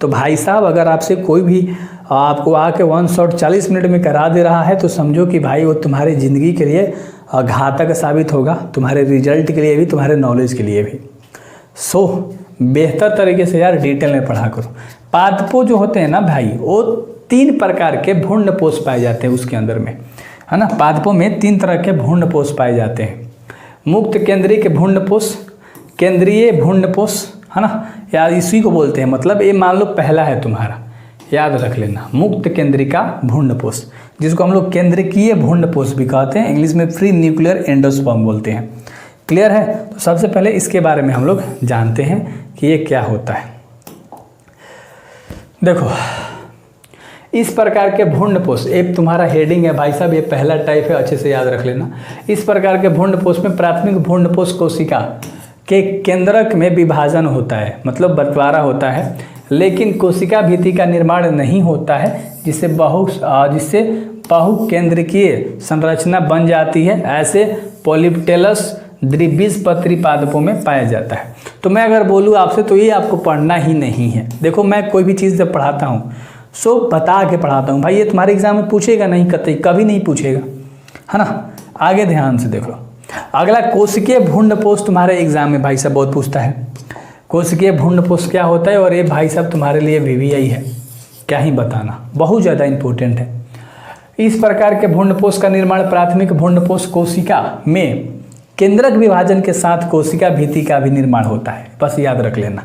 तो भाई साहब अगर आपसे कोई भी आपको आके 1 शॉट 40 मिनट में करा दे रहा है तो समझो कि भाई वो तुम्हारी ज़िंदगी के लिए घातक साबित होगा, तुम्हारे रिजल्ट के लिए भी, तुम्हारे नॉलेज के लिए भी। सो बेहतर तरीके से यार डिटेल में पढ़ा करो। पादपों जो होते हैं ना भाई, वो 3 प्रकार के भ्रूणपोष पाए जाते हैं उसके अंदर में, है ना? पादपों में 3 तरह के भ्रूणपोष पाए जाते हैं। मुक्त केंद्रीय के भ्रूणपोष, केंद्रीय भ्रूणपोष, है ना? या इसी को बोलते हैं, मतलब ये मान लो पहला है तुम्हारा, याद रख लेना, मुक्त केंद्रिका भ्रूणपोष, जिसको हम लोग केंद्रकीय भ्रूणपोष भी कहते हैं, इंग्लिश में फ्री न्यूक्लियर एंडोस्पर्म बोलते हैं। क्लियर है? तो सबसे पहले इसके बारे में हम लोग जानते हैं कि ये क्या होता है। देखो इस प्रकार के भ्रूणपोष, एक तुम्हारा हेडिंग है भाई साहब, ये पहला टाइप है, अच्छे से याद रख लेना। इस प्रकार के भ्रूणपोष में प्राथमिक भ्रूणपोष कोशिका के केंद्रक में विभाजन होता है, मतलब बंटवारा होता है, लेकिन कोशिका भित्ति का निर्माण नहीं होता है, जिससे बहुकेंद्रकीय संरचना बन जाती है। ऐसे पॉलीप्टेलस द्विबीजपत्री पादपों में पाया जाता है। तो मैं अगर बोलूँ आपसे तो ये आपको पढ़ना ही नहीं है। देखो मैं कोई भी चीज़ जब पढ़ाता हूँ सो बता के पढ़ाता हूँ भाई, ये तुम्हारे एग्जाम में पूछेगा नहीं, कभी नहीं पूछेगा, है ना। आगे ध्यान से देख लो। अगला कोशिकीय भ्रूणपोष तुम्हारे एग्जाम में भाई साहब बहुत पूछता है। कोशिकीय भ्रूणपोष क्या होता है, और ये भाई साहब तुम्हारे लिए VVI है, क्या ही बताना, बहुत ज़्यादा इंपॉर्टेंट है। इस प्रकार के भ्रूणपोष का निर्माण प्राथमिक भ्रूणपोष कोशिका में केंद्रक विभाजन के साथ कोशिका भित्ति का भी निर्माण होता है, बस याद रख लेना,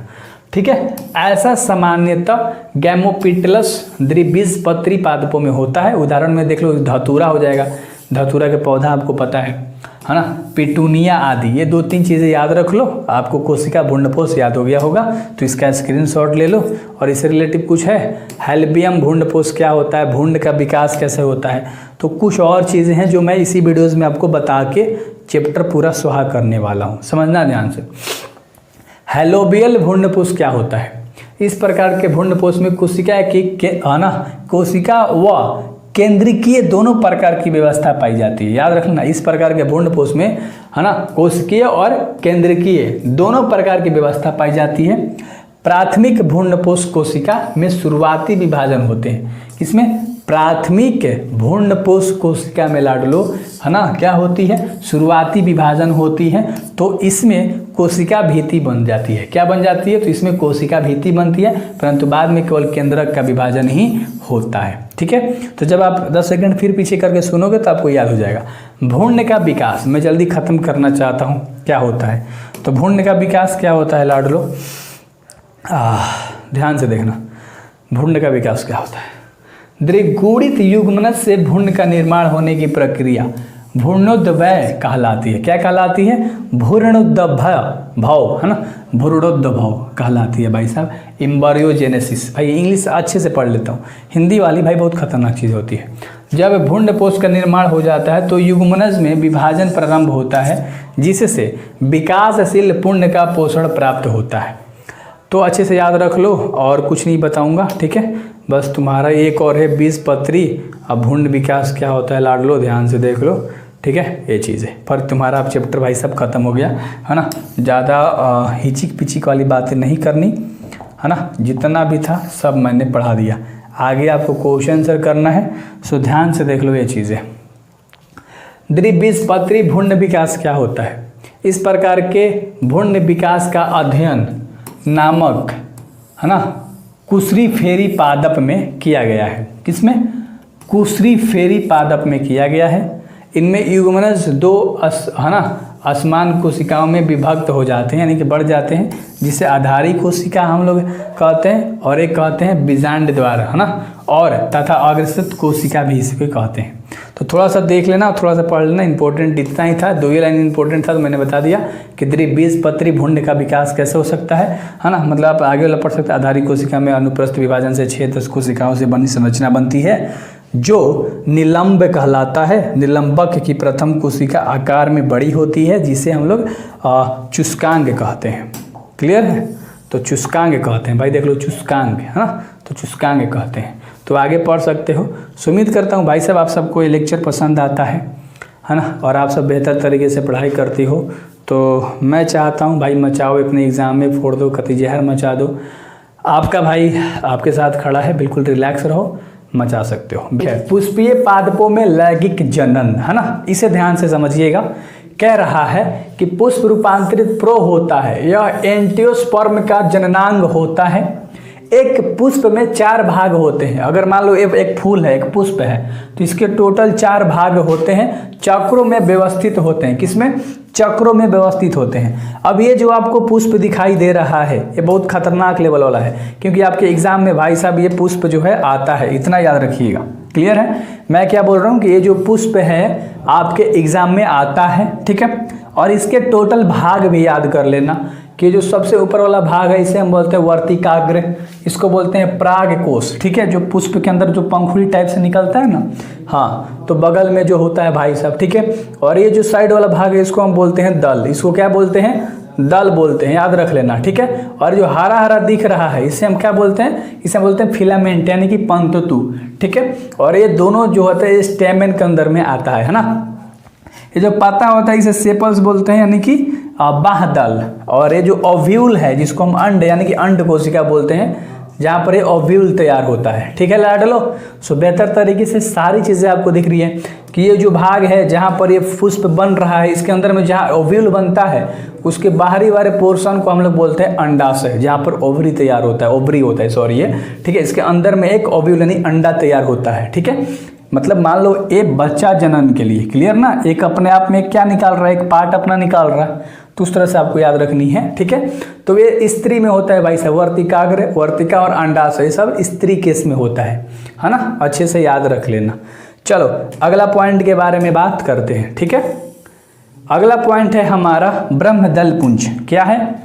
ठीक है। ऐसा सामान्यतः गैमोपिटलस द्विबीजपत्री पादपों में होता है। उदाहरण में देख लो, धतूरा हो जाएगा, धतूरा के पौधा आपको पता है ना, पिटूनिया आदि, ये 2-3 चीज़ें याद रख लो, आपको कोशिका भ्रूणपोष याद हो गया होगा। तो इसका स्क्रीनशॉट ले लो। और इससे रिलेटिव कुछ है, हेल्बियम भ्रूणपोष क्या होता है, भ्रूण का विकास कैसे होता है, तो कुछ और चीज़ें हैं जो मैं इसी वीडियोज़ में आपको बता के चैप्टर पूरा सुहा करने वाला हूँ, समझना ध्यान से। हेलोबियल भ्रूणपोष क्या होता है, इस प्रकार के भ्रूणपोष में कोशिका कोशिका व केंद्रकीय दोनों प्रकार की व्यवस्था पाई जाती है। याद रखना, इस प्रकार के भ्रूणपोष में है ना कोशिकीय और केंद्रकीय दोनों प्रकार की व्यवस्था पाई जाती है। प्राथमिक भ्रूणपोष कोशिका में शुरुआती विभाजन होते हैं। इसमें प्राथमिक भ्रूणपोष कोशिका में लाडलो है ना क्या होती है, शुरुआती विभाजन होती है। तो इसमें कोशिका भित्ति बन जाती है, क्या बन जाती है, तो इसमें कोशिका भित्ति बनती है, परंतु बाद में केवल केंद्रक का विभाजन ही होता है, ठीक है। तो जब आप 10 सेकंड फिर पीछे करके सुनोगे तो आपको याद हो जाएगा। भ्रूण का विकास मैं जल्दी खत्म करना चाहता हूँ, क्या होता है, तो भ्रूण का विकास क्या होता है लाडलो, ध्यान से देखना, भ्रूण का विकास क्या होता है। द्विगुणित युग्मनज से भ्रूण का निर्माण होने की प्रक्रिया भ्रूणोद्भव कहलाती है। क्या कहलाती है, भ्रूणोद्भव, है ना, भ्रूणोद्भव कहलाती है भाई साहब, एम्ब्रियोजेनेसिस। भाई इंग्लिश अच्छे से पढ़ लेता हूँ, हिंदी वाली भाई बहुत खतरनाक चीज़ होती है। जब भ्रूणपोष का निर्माण हो जाता है तो युग्मनज में विभाजन प्रारंभ होता है, जिससे विकासशील भ्रूण का पोषण प्राप्त होता है। तो अच्छे से याद रख लो, और कुछ नहीं बताऊंगा, ठीक है। बस तुम्हारा एक और है बीजपत्री, अब भ्रूण विकास क्या होता है लाडलो, ध्यान से देख लो, ठीक है। ये चीज़ें पर तुम्हारा अब चैप्टर भाई सब खत्म हो गया, है ना। ज़्यादा हिचिक पिचिक वाली बातें नहीं करनी, है ना, जितना भी था सब मैंने पढ़ा दिया। आगे आपको क्वेश्चन आंसर करना है, सो ध्यान से देख लो ये चीज़ें। द्विबीजपत्री भ्रूण विकास क्या होता है, इस प्रकार के भ्रूण विकास का अध्ययन नामक, है ना, कुशरी-फेरी पादप में किया गया है। किसमें, कुशरी-फेरी पादप में किया गया है। इनमें युग्मनज दो है ना असमान कोशिकाओं में विभक्त हो जाते हैं, यानी कि बढ़ जाते हैं, जिसे आधारी कोशिका हम लोग कहते हैं, और एक कहते हैं बीजांड द्वार, है ना, और तथा अग्रसित कोशिका भी इसको कहते हैं। तो थोड़ा सा देख लेना, थोड़ा सा पढ़ लेना, इंपॉर्टेंट इतना ही था, 2 ही लाइन इंपॉर्टेंट था, तो मैंने बता दिया कि द्विबीजपत्री भ्रूण का विकास कैसे हो सकता है ना, मतलब आप आगे वाला पढ़ सकते हैं। आधारी कोशिका में अनुप्रस्थ विभाजन से 6-10 कोशिकाओं से बनी संरचना बनती है, जो निलंब कहलाता है। निलंबक की प्रथम कोशिका आकार में बड़ी होती है, जिसे हम लोग चुस्कांग कहते हैं। क्लियर है, तो चुस्कांग कहते हैं भाई, देख लो चुस्कांग, है ना, तो चुस्कांग कहते हैं। तो आगे पढ़ सकते हो। उम्मीद करता हूँ भाई साहब आप सबको ये लेक्चर पसंद आता है ना, और आप सब बेहतर तरीके से पढ़ाई करती हो। तो मैं चाहता हूँ भाई मचाओ, अपने एग्ज़ाम में फोड़ दो, कति जहर मचा दो। आपका भाई आपके साथ खड़ा है, बिल्कुल रिलैक्स रहो, मचा सकते हो। पुष्पीय पादपों में लैंगिक जनन, है ना, इसे ध्यान से समझिएगा। कह रहा है कि पुष्प रूपांतरित प्रो होता है, यह एंटियोस्पर्म का जननांग होता है। एक पुष्प में 4 भाग होते हैं। अगर मान लो एक फूल है, एक पुष्प है, तो इसके टोटल 4 भाग होते हैं, चक्रों में व्यवस्थित होते हैं। किसमें, चक्रों में व्यवस्थित होते हैं। अब ये जो आपको पुष्प दिखाई दे रहा है, ये बहुत खतरनाक लेवल वाला है, क्योंकि आपके एग्जाम में भाई साहब ये पुष्प जो है आता है, इतना याद रखिएगा। क्लियर है, मैं क्या बोल रहा हूँ कि ये जो पुष्प है आपके एग्जाम में आता है, ठीक है। और इसके टोटल भाग भी याद कर लेना कि जो सबसे ऊपर वाला भाग है इसे हम बोलते हैं वर्तिकाग्र, इसको बोलते हैं परागकोश, ठीक है, जो पुष्प के अंदर जो पंखुड़ी टाइप से निकलता है ना, हाँ, तो बगल में जो होता है भाई साहब, ठीक है। और ये जो साइड वाला भाग है इसको हम बोलते हैं दल, इसको क्या बोलते हैं, दल बोलते हैं, याद रख लेना, ठीक है। और जो हरा हरा दिख रहा है इसे हम क्या बोलते हैं, इसे हम बोलते हैं फिलामेंट यानी कि पंततु, ठीक है। और ये दोनों जो होते हैं स्टेमेन के अंदर में आता है ना। ये जो पत्ता होता है इसे सेपल्स बोलते हैं यानी कि बाह्यदल। और ये जो ओव्यूल है जिसको हम अंड यानी कि अंड कोशिका बोलते हैं, जहाँ पर ये ओव्यूल तैयार होता है, ठीक है लाडलो। सो बेहतर तरीके से सारी चीज़ें आपको दिख रही है कि ये जो भाग है जहाँ पर ये पुष्प बन रहा है, इसके अंदर में जहाँ ओव्यूल बनता है उसके बाहरी वाले पोर्शन को हम लोग बोलते हैं अंडाशय, जहाँ पर ओवरी तैयार होता है, ओवरी होता है सॉरी ये, ठीक है। इसके अंदर में एक ओव्यूल यानी अंडा तैयार होता है, ठीक है। मतलब मान लो एक बच्चा जनन के लिए, क्लियर ना, एक अपने आप में क्या निकाल रहा है, एक पार्ट अपना निकाल रहा है, तो उस तरह से आपको याद रखनी है, ठीक है। तो ये स्त्री में होता है भाई साहब, वर्तिकाग्र, वर्तिका और अंडाशय, ये सब स्त्री केस में होता है ना, अच्छे से याद रख लेना। चलो अगला पॉइंट के बारे में बात करते हैं, ठीक है। अगला पॉइंट है हमारा ब्रह्मदल पुंज। क्या है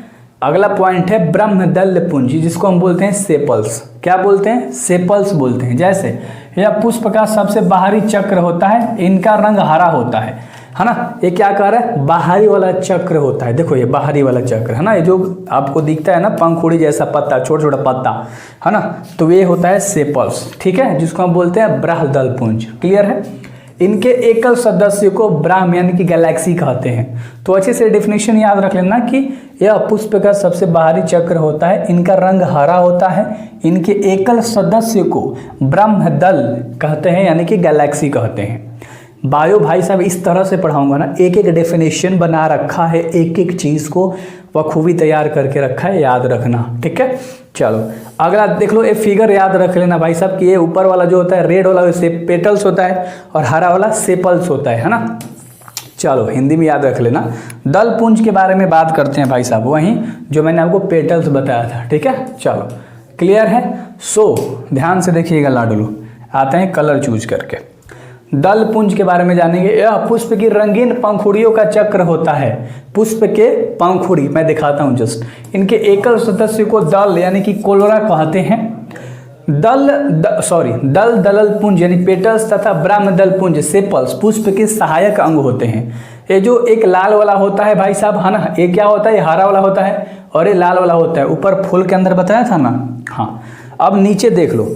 अगला पॉइंट है ब्रह्मदल पुंज, जिसको हम बोलते हैं सेपल्स। क्या बोलते हैं, सेपल्स बोलते हैं। जैसे यह पुष्प का सबसे बाहरी चक्र होता है, इनका रंग हरा होता है ना। ये क्या कह रहा है, बाहरी वाला चक्र होता है, देखो ये बाहरी वाला चक्र है ना, ये जो आपको दिखता है ना पंखुड़ी जैसा पत्ता, छोटा छोटा पत्ता है ना, तो ये होता है सेपल्स, ठीक है, जिसको हम बोलते हैं ब्रह्मदल पुंज। क्लियर है। इनके एकल सदस्य को ब्राह्म यानी कि गैलेक्सी कहते हैं। तो अच्छे से डेफिनेशन याद रख लेना कि यह पुष्प का सबसे बाहरी चक्र होता है, इनका रंग हरा होता है, इनके एकल सदस्य को ब्रह्मदल कहते हैं यानी कि गैलेक्सी कहते हैं। बायो भाई साहब इस तरह से पढ़ाऊंगा ना, एक एक डेफिनेशन बना रखा है, एक एक चीज़ को बखूबी तैयार करके रखा है, याद रखना, ठीक है। चलो अगला देख लो, ये फिगर याद रख लेना भाई साहब कि ये ऊपर वाला जो होता है रेड वाला वो पेटल्स होता है और हरा वाला सेपल्स होता है ना। चलो हिंदी में याद रख लेना। दल पुंज के बारे में बात करते हैं भाई साहब, वहीं जो मैंने आपको पेटल्स बताया था, ठीक है। चलो क्लियर है। सो ध्यान से देखिएगा लाडलू, आते हैं कलर चूज करके। दल पुंज के बारे में जानेंगे। यह पुष्प की रंगीन पंखुड़ियों का चक्र होता है। पुष्प के पंखुड़ी मैं दिखाता हूं जस्ट, इनके एकल सदस्य को दल यानी कि कोलोरा कहते हैं। दल दलल पुंज यानी पेटल्स तथा ब्रह्मदल पुंज सेपल्स पुष्प के सहायक अंग होते हैं। ये जो एक लाल वाला होता है भाई साहब है ना, ये क्या होता है, ये हरा वाला होता है और ये लाल वाला होता है, ऊपर फूल के अंदर बताया था ना। हाँ अब नीचे देख लो,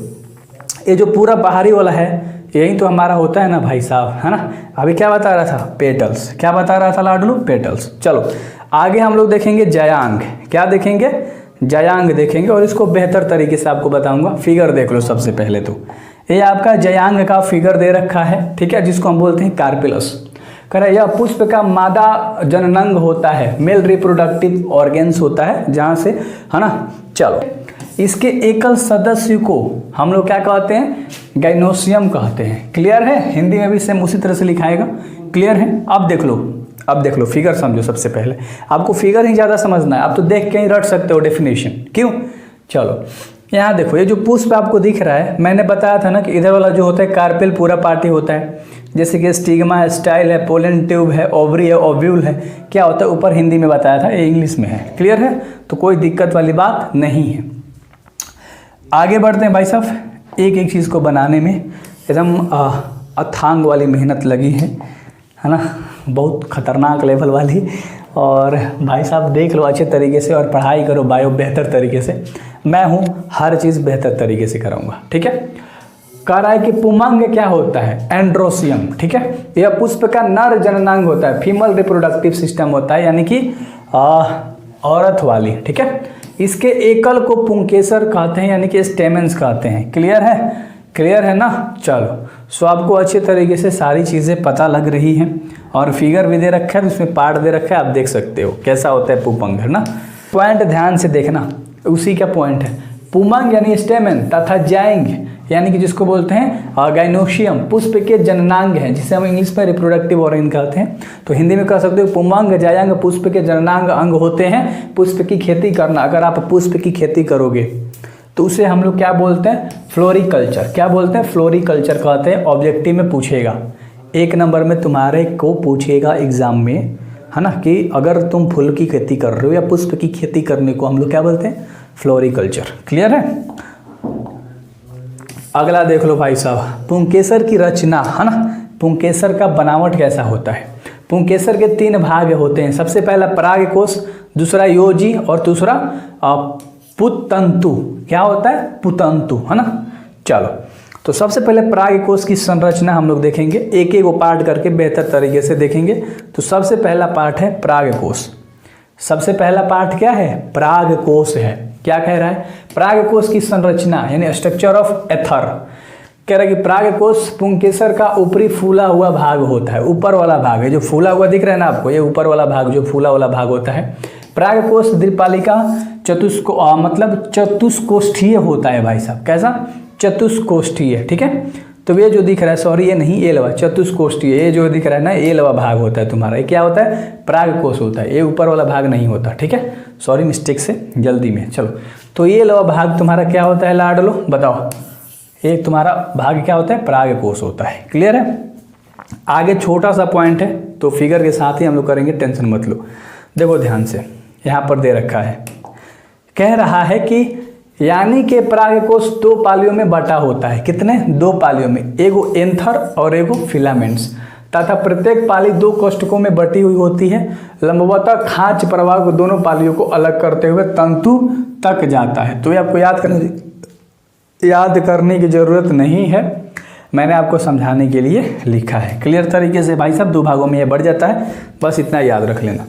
ये जो पूरा बाहरी वाला है यही तो हमारा होता है ना भाई साहब, है ना। अभी क्या बता रहा था, पेटल्स। क्या बता रहा था लाडलू, पेटल्स। चलो आगे हम लोग देखेंगे जयांग। क्या देखेंगे, जयांग देखेंगे, और इसको बेहतर तरीके से आपको बताऊंगा। फिगर देख लो सबसे पहले तो, ये आपका जयांग का फिगर दे रखा है, ठीक है, जिसको हम बोलते हैं कार्पिलस। कह रहा है यह पुष्प का मादा जननांग होता है, मेल रिप्रोडक्टिव ऑर्गेन्स होता है जहाँ से, है ना। चलो इसके एकल सदस्य को हम लोग क्या कहते हैं, गाइनोसियम कहते हैं। क्लियर है। हिंदी में भी सेम उसी तरह से लिखाएगा। क्लियर है। अब देख लो फिगर समझो। सबसे पहले आपको फिगर ही ज़्यादा समझना है, आप तो देख के ही रट सकते हो डेफिनेशन, क्यों। चलो यहाँ देखो, ये जो पुष्प आपको दिख रहा है, मैंने बताया था ना कि इधर वाला जो होता है कार्पेल पूरा पार्टी होता है, जैसे कि स्टिग्मा है, स्टाइल है, पोलन ट्यूब है, ओवरी है, ओव्यूल है। क्या होता है ऊपर हिंदी में बताया था, ये इंग्लिश में है। क्लियर है, तो कोई दिक्कत वाली बात नहीं है। आगे बढ़ते हैं भाई साहब। एक एक चीज़ को बनाने में एकदम अथांग वाली मेहनत लगी है ना, बहुत खतरनाक लेवल वाली। और भाई साहब देख लो अच्छे तरीके से और पढ़ाई करो बायो बेहतर तरीके से। मैं हूँ हर चीज़ बेहतर तरीके से कराऊंगा, ठीक है। कह रहा है कि पुमांग क्या होता है, एंड्रोसियम, ठीक है। यह पुष्प का नर जननांग होता है, फीमेल रिप्रोडक्टिव सिस्टम होता है, यानी कि औरत वाली, ठीक है। इसके एकल को पुंकेसर कहते हैं, यानी कि स्टेमेंस कहते हैं। क्लियर है, क्लियर है ना। चलो सो आपको अच्छे तरीके से सारी चीज़ें पता लग रही हैं, और फिगर भी दे रखा है, तो उसमें पार्ट दे रखा है, आप देख सकते हो कैसा होता है पुपंग, है ना। पॉइंट ध्यान से देखना, उसी का पॉइंट है। पुमंग यानी स्टेमेन तथा जाइंग यानी कि जिसको बोलते हैं गाइनोशियम पुष्प के जननांग हैं, जिसे हम इंग्लिश में रिप्रोडक्टिव ऑर्गन कहते हैं। तो हिंदी में कह सकते हो पुमंग जायांग पुष्प के जननांग अंग होते हैं। पुष्प की खेती करना, अगर आप पुष्प की खेती करोगे तो उसे हम लोग क्या बोलते हैं, फ्लोरिकल्चर। क्या बोलते हैं, फ्लोरिकल्चर कहते हैं। ऑब्जेक्टिव में पूछेगा, 1 नंबर में तुम्हारे को पूछेगा एग्जाम में, है ना, कि अगर तुम फूल की खेती कर रहे हो या पुष्प की खेती करने को हम लोग क्या बोलते हैं, फ्लोरिकल्चर। क्लियर है। अगला देख लो भाई साहब, पुंकेसर की रचना, है ना। पुंकेसर का बनावट कैसा होता है। पुंकेसर के 3 भाग होते हैं। सबसे पहला पराग कोश, दूसरा योजी और दूसरा पुतंतु। क्या होता है? पुतंतु, है ना। चलो, तो सबसे पहले पराग कोश की संरचना हम लोग देखेंगे, एक एक पार्ट करके बेहतर तरीके से देखेंगे। तो सबसे पहला पार्ट है पराग कोश। सबसे पहला पार्ट क्या है? पराग कोश है। क्या कह रहा है? पराग कोश की संरचना यानी स्ट्रक्चर ऑफ एथर। कह रहा है कि पराग कोश पुंकेसर का ऊपरी फूला हुआ भाग होता है। ऊपर वाला भाग है जो फूला हुआ दिख रहा है ना आपको, ये ऊपर वाला भाग जो फूला वाला भाग होता है। पराग कोश द्विपालिका चतुष्कोष्ठीय होता है भाई साहब। कैसा? चतुष्कोष्ठीय। ठीक है, तो ये जो दिख रहा है, सॉरी ये नहीं, ए लवा चतुष्कोष्ठीय, ये जो दिख रहा है ना, ए लवा भाग होता है तुम्हारा। ये क्या होता है? पराग कोश होता है। ये ऊपर वाला भाग नहीं होता। ठीक है, सॉरी मिस्टेक से, जल्दी में। चलो, तो ये लवा भाग तुम्हारा क्या होता है लाडलो? बताओ, एक तुम्हारा भाग क्या होता है? पराग कोश होता है। क्लियर है? आगे छोटा सा पॉइंट है तो फिगर के साथ ही हम लोग करेंगे, टेंशन मत लो। देखो ध्यान से, यहाँ पर दे रखा है, कह रहा है कि यानी कि पराग कोश 2 पालियों में बटा होता है। कितने? 2 पालियों में, एगो एंथर और एगो फिलामेंट्स, तथा प्रत्येक पाली 2 कोष्ठकों में बटी हुई होती है। लंबवतः खांच प्रवाह को दोनों पालियों को अलग करते हुए तंतु तक जाता है। तो ये आपको याद करने की जरूरत नहीं है, मैंने आपको समझाने के लिए लिखा है। क्लियर तरीके से भाई साहब, 2 भागों में ये बढ़ जाता है, बस इतना याद रख लेना।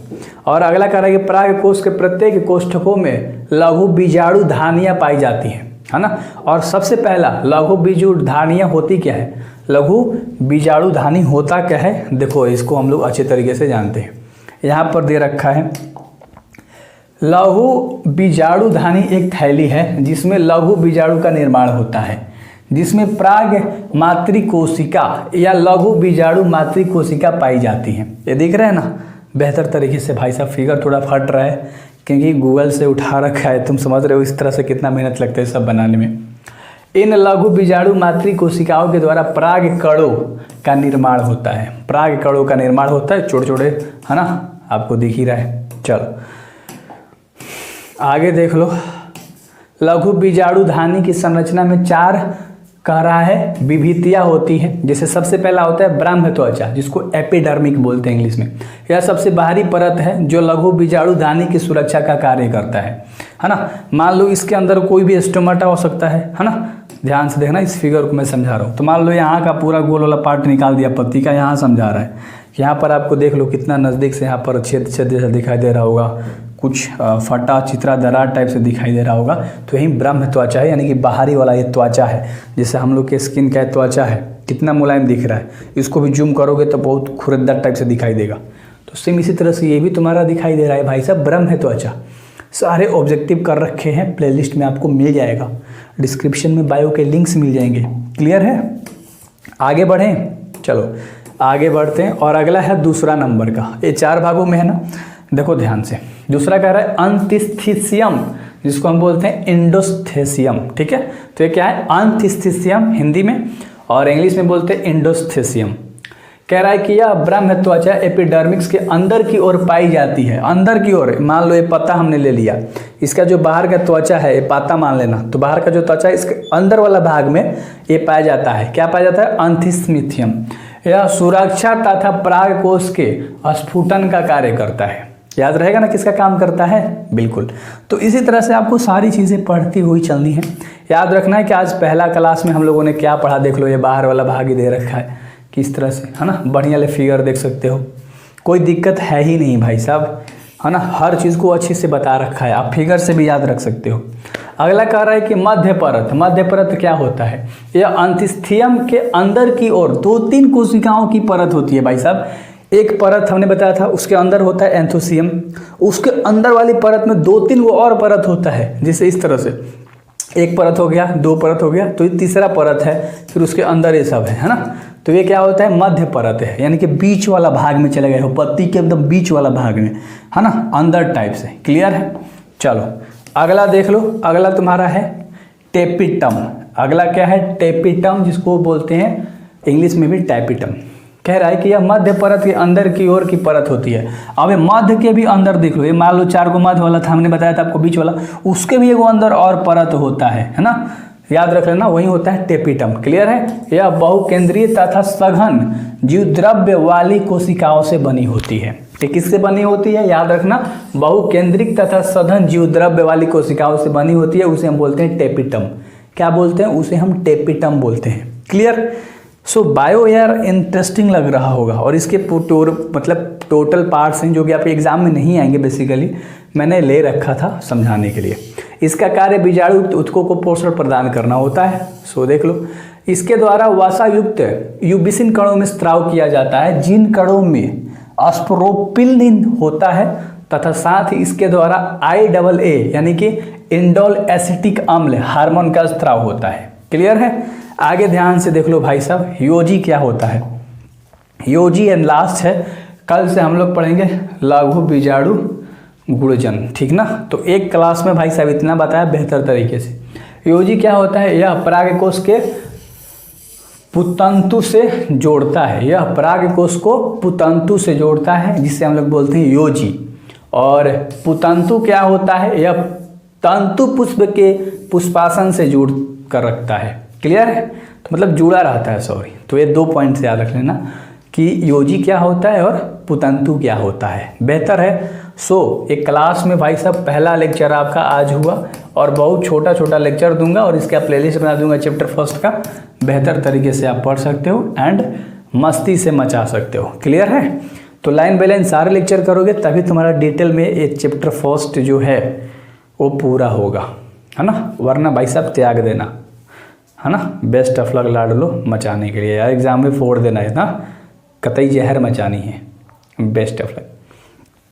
और अगला कह रहा है कि पराग कोश के प्रत्येक कोष्ठकों में लघु बीजाणु धानियाँ पाई जाती हैं, है ना। और सबसे पहला लघु बीजाणु धानियाँ होती क्या है? लघु बीजाणु धानी होता क्या है? देखो, इसको हम लोग अच्छे तरीके से जानते हैं। यहाँ पर दे रखा है, लघु बीजाणु धानी एक थैली है जिसमें लघु बीजाणु का निर्माण होता है, जिसमें प्राग मातृकोशिका या लघु बीजाणु मातृकोशिका पाई जाती है। ये दिख रहा है ना बेहतर तरीके से भाई साहब। फिगर थोड़ा फट रहा है क्योंकि गूगल से उठा रखा है, तुम समझ रहे हो इस तरह से कितना मेहनत लगता है सब बनाने में। इन लघु बीजाणु मातृकोशिकाओं के द्वारा पराग कणों का निर्माण होता है। पराग कणों का निर्माण होता है, छोटे छोटे, है ना, आपको दिख ही रहा है। चलो आगे देख लो। लघु बीजाणु धानी की संरचना में 4 कह रहा है विभितियाँ होती है। जैसे सबसे पहला होता है ब्रह्म त्वचा, जिसको एपिडर्मिक बोलते हैं इंग्लिश में। यह सबसे बाहरी परत है जो लघु बीजाणु धानी की सुरक्षा का कार्य करता है ना। मान लो इसके अंदर कोई भी स्टोमाटा हो सकता है ना। ध्यान से देखना, इस फिगर को मैं समझा रहा हूँ। तो मान लो यहाँ का पूरा गोल वाला पार्ट निकाल दिया पत्ती का, यहाँ समझा रहा है। यहाँ पर आपको देख लो कितना नज़दीक से यहाँ पर छेद छेद जैसा दिखाई दे रहा होगा, कुछ फटा चित्रा दरार टाइप से दिखाई दे रहा होगा। तो यही ब्रह्म त्वचा है, यानी कि बाहरी वाला ये त्वचा है, जैसे हम लोग के स्किन का त्वचा है, कितना मुलायम दिख रहा है। इसको भी जूम करोगे तो बहुत खुरदर टाइप से दिखाई देगा। तो सेम इसी तरह से ये भी तुम्हारा दिखाई दे रहा है भाई साहब, ब्रह्म त्वचा। सारे ऑब्जेक्टिव कर रखे हैं, प्लेलिस्ट में आपको मिल जाएगा, डिस्क्रिप्शन में बायो के लिंक्स मिल जाएंगे। क्लियर है? आगे बढ़ें, चलो आगे बढ़ते हैं। और अगला है दूसरा नंबर का, ये 4 भागों में है ना। देखो ध्यान से, दूसरा कह रहा है अंतिस्थिसियम, जिसको हम बोलते हैं इंडोस्थेसियम। ठीक है, तो ये क्या है? अंतिस्थिसियम हिंदी में, और इंग्लिश में बोलते हैं इंडोस्थेसियम। कह रहा है कि यह ब्रह्म त्वचा एपिडर्मिक्स के अंदर की ओर पाई जाती है। अंदर की ओर, मान लो ये पत्ता हमने ले लिया, इसका जो बाहर का त्वचा है ये पत्ता मान लेना, तो बाहर का जो त्वचा है इसके अंदर वाला भाग में ये पाया जाता है। क्या पाया जाता है? अंतिस्थिसियम। यह सुरक्षा तथा पराग कोश के स्फुटन का कार्य करता है। याद रहेगा ना किसका काम करता है? बिल्कुल। तो इसी तरह से आपको सारी चीज़ें पढ़ती हुई चलनी है। याद रखना है कि आज पहला क्लास में हम लोगों ने क्या पढ़ा, देख लो, ये बाहर वाला भाग ही दे रखा है किस तरह से, है ना। बढ़िया ले फिगर देख सकते हो, कोई दिक्कत है ही नहीं भाई साहब, है ना। हर चीज़ को अच्छे से बता रखा है, आप फिगर से भी याद रख सकते हो। अगला कह रहा है कि मध्य परत। मध्य परत क्या होता है? यह अंतिस्थियम के अंदर की ओर 2-3 कोशिकाओं की परत होती है भाई साहब। एक परत हमने बताया था, उसके अंदर होता है एंथोसियम, उसके अंदर वाली परत में 2-3 वो और परत होता है। जैसे इस तरह से एक परत हो गया, 2 परत हो गया, तो ये तीसरा परत है, फिर उसके अंदर ये सब है ना। तो ये क्या होता है? मध्य परत है, यानी कि बीच वाला भाग में चले गए हो, पत्ती के एकदम बीच वाला भाग में, है ना, अंदर टाइप से। क्लियर है? चलो अगला देख लो। अगला तुम्हारा है टेपिटम। अगला क्या है? टेपिटम, जिसको बोलते हैं इंग्लिश में भी टैपिटम। कह रहा है कि यह मध्य परत के अंदर की ओर की परत होती है। अब ये मध्य के भी अंदर देख लो, ये मान लो 4 को मध्य वाला था, हमने बताया था आपको बीच वाला, उसके भी एगो अंदर और परत होता है ना। याद रख लेना, वही होता है टेपिटम। क्लियर है? यह बहुकेंद्रीय तथा सघन जीवद्रव्य वाली कोशिकाओं से बनी होती है। ये किससे बनी होती है? याद रखना, बहुकेंद्रिक तथा सघन जीवद्रव्य वाली कोशिकाओं से बनी होती है, उसे हम बोलते हैं टेपिटम। क्या बोलते हैं? उसे हम टेपिटम बोलते हैं। क्लियर? सो बायो यार इंटरेस्टिंग लग रहा होगा, और इसके मतलब टोटल पार्ट्स हैं जो कि आपके एग्जाम में नहीं आएंगे, बेसिकली मैंने ले रखा था समझाने के लिए। इसका कार्य बीजाणु ऊतकों को पोषण प्रदान करना होता है। सो देख लो, इसके द्वारा वसा युक्त यूबिसिन कणों में स्त्राव किया जाता है, जिन कणों में स्पोरोपिलिन होता है, तथा साथ ही इसके द्वारा IA यानी कि इंडोल एसिटिक अम्ल हार्मोन का स्त्राव होता है। क्लियर है? आगे ध्यान से देख लो भाई साहब, योजी क्या होता है? योजी एंड लास्ट है, कल से हम लोग पढ़ेंगे लघु बीजाणु गुणजन, ठीक ना। तो एक क्लास में भाई साहब इतना बताया बेहतर तरीके से। योजी क्या होता है? यह परागकोश के पुतंतु से जोड़ता है, यह परागकोश को पुतंतु से जोड़ता है, जिससे हम लोग बोलते हैं योजी। और पुतंतु क्या होता है? यह तंतु पुष्प के पुष्पासन से जोड़ कर रखता है। क्लियर है? तो मतलब जुड़ा रहता है, सॉरी। तो ये 2 पॉइंट याद रख लेना कि योजी क्या होता है और पुतंतु क्या होता है। बेहतर है। सो एक क्लास में भाई साहब पहला लेक्चर आपका आज हुआ, और बहुत छोटा छोटा लेक्चर दूंगा, और इसका प्लेलिस्ट बना दूंगा चैप्टर फर्स्ट का। बेहतर तरीके से आप पढ़ सकते हो एंड मस्ती से मचा सकते हो। क्लियर है? तो लाइन बाय लाइन सारे लेक्चर करोगे तभी तुम्हारा डिटेल में ये चैप्टर फर्स्ट जो है वो पूरा होगा, है ना। वरना भाई साहब त्याग देना, है ना। बेस्ट ऑफ लक लाडलो मचाने के लिए यार, एग्जाम में फोड़ देना है ना, कतई जहर मचानी है। Best of luck.